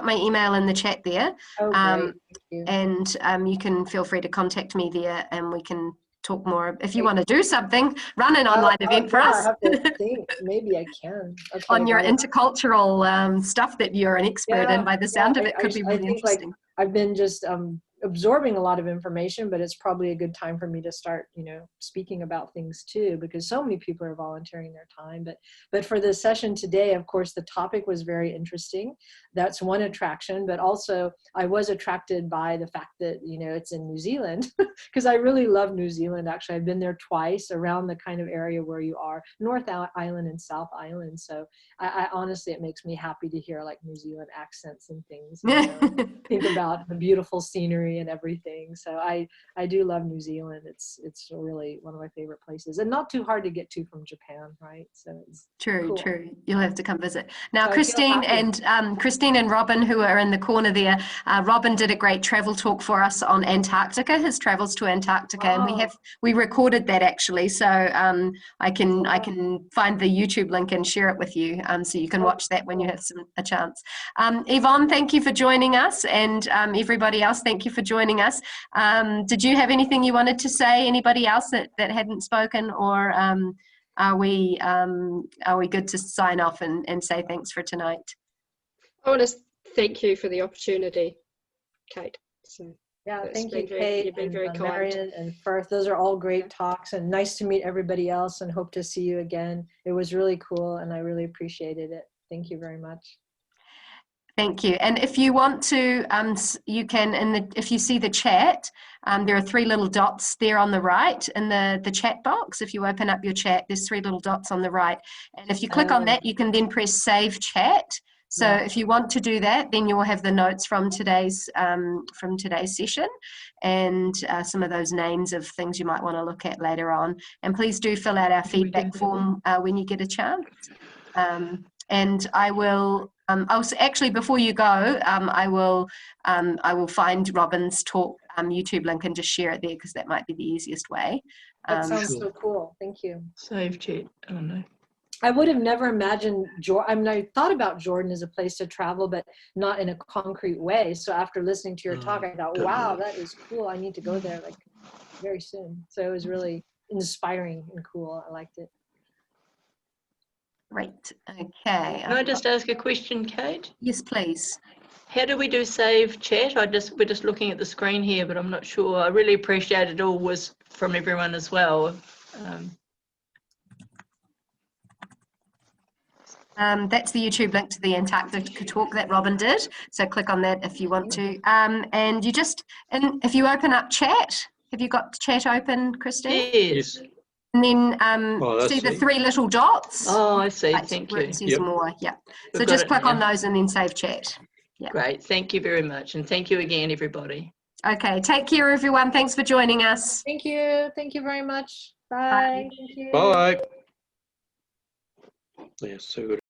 my email in the chat there. Oh, great. Thank you. And you can feel free to contact me there, and we can talk more. If you want to do something, run an online event for us. I have to think. Maybe I can. Okay, on your intercultural stuff that you're an expert in, by the sound of it, could be really interesting. Like, I've been just absorbing a lot of information, but it's probably a good time for me to start, you know, speaking about things too, because so many people are volunteering their time. But for the session today, of course, the topic was very interesting. That's one attraction, but also I was attracted by the fact that, you know, it's in New Zealand, because I really love New Zealand. Actually, I've been there twice, around the kind of area where you are, North Island and South Island. So I honestly, it makes me happy to hear like New Zealand accents and things, you know, think about the beautiful scenery and everything. So I do love New Zealand. It's really one of my favorite places, and not too hard to get to from Japan, right? So it's true. You'll have to come visit. Now, Christine and Robin, who are in the corner there, Robin did a great travel talk for us on Antarctica, his travels to Antarctica, and we recorded that actually. So I can find the YouTube link and share it with you, so you can watch that when you have a chance. Yvonne, thank you for joining us, and everybody else, thank you for joining us. Did you have anything you wanted to say? Anybody else that hadn't spoken, or are we good to sign off and say thanks for tonight? I want to thank you for the opportunity, Kate. So yeah, thank you, Kate. You've been very kind. Marion and Frith. Those are all great talks, and nice to meet everybody else, and hope to see you again. It was really cool, and I really appreciated it. Thank you very much. Thank you. And if you want to, you can, if you see the chat, there are 3 little dots there on the right in the chat box. If you open up your chat, there's 3 little dots on the right. And if you click on that, you can then press Save Chat. So Yeah. if you want to do that, then you'll have the notes from today's session, and some of those names of things you might want to look at later on. And please do fill out our feedback form when you get a chance. And I will. Actually, before you go, I will find Robin's talk YouTube link and just share it there, because that might be the easiest way. That sounds so cool. Thank you. Save chat. Oh no. I would have never imagined I mean, I thought about Jordan as a place to travel, but not in a concrete way. So after listening to your talk, I thought, wow, that is cool. I need to go there like very soon. So it was really inspiring and cool. I liked it. Great. Okay. Can I just ask a question, Kate? Yes, please. How do we do save chat? We're just looking at the screen here, but I'm not sure. I really appreciate it all was from everyone as well. That's the YouTube link to the Antarctica talk that Robin did. So click on that if you want to. And if you open up chat, have you got chat open, Christine? Yes. And then see the 3 little dots? Oh, I see. Right, Thank where you. it says more. Yeah. So We've just got it click on now. those and then save chat. Yeah. Great. Thank you very much. And thank you again, everybody. Okay. Take care, everyone. Thanks for joining us. Thank you. Thank you very much. Bye. Thank you. Bye. Yeah, so good.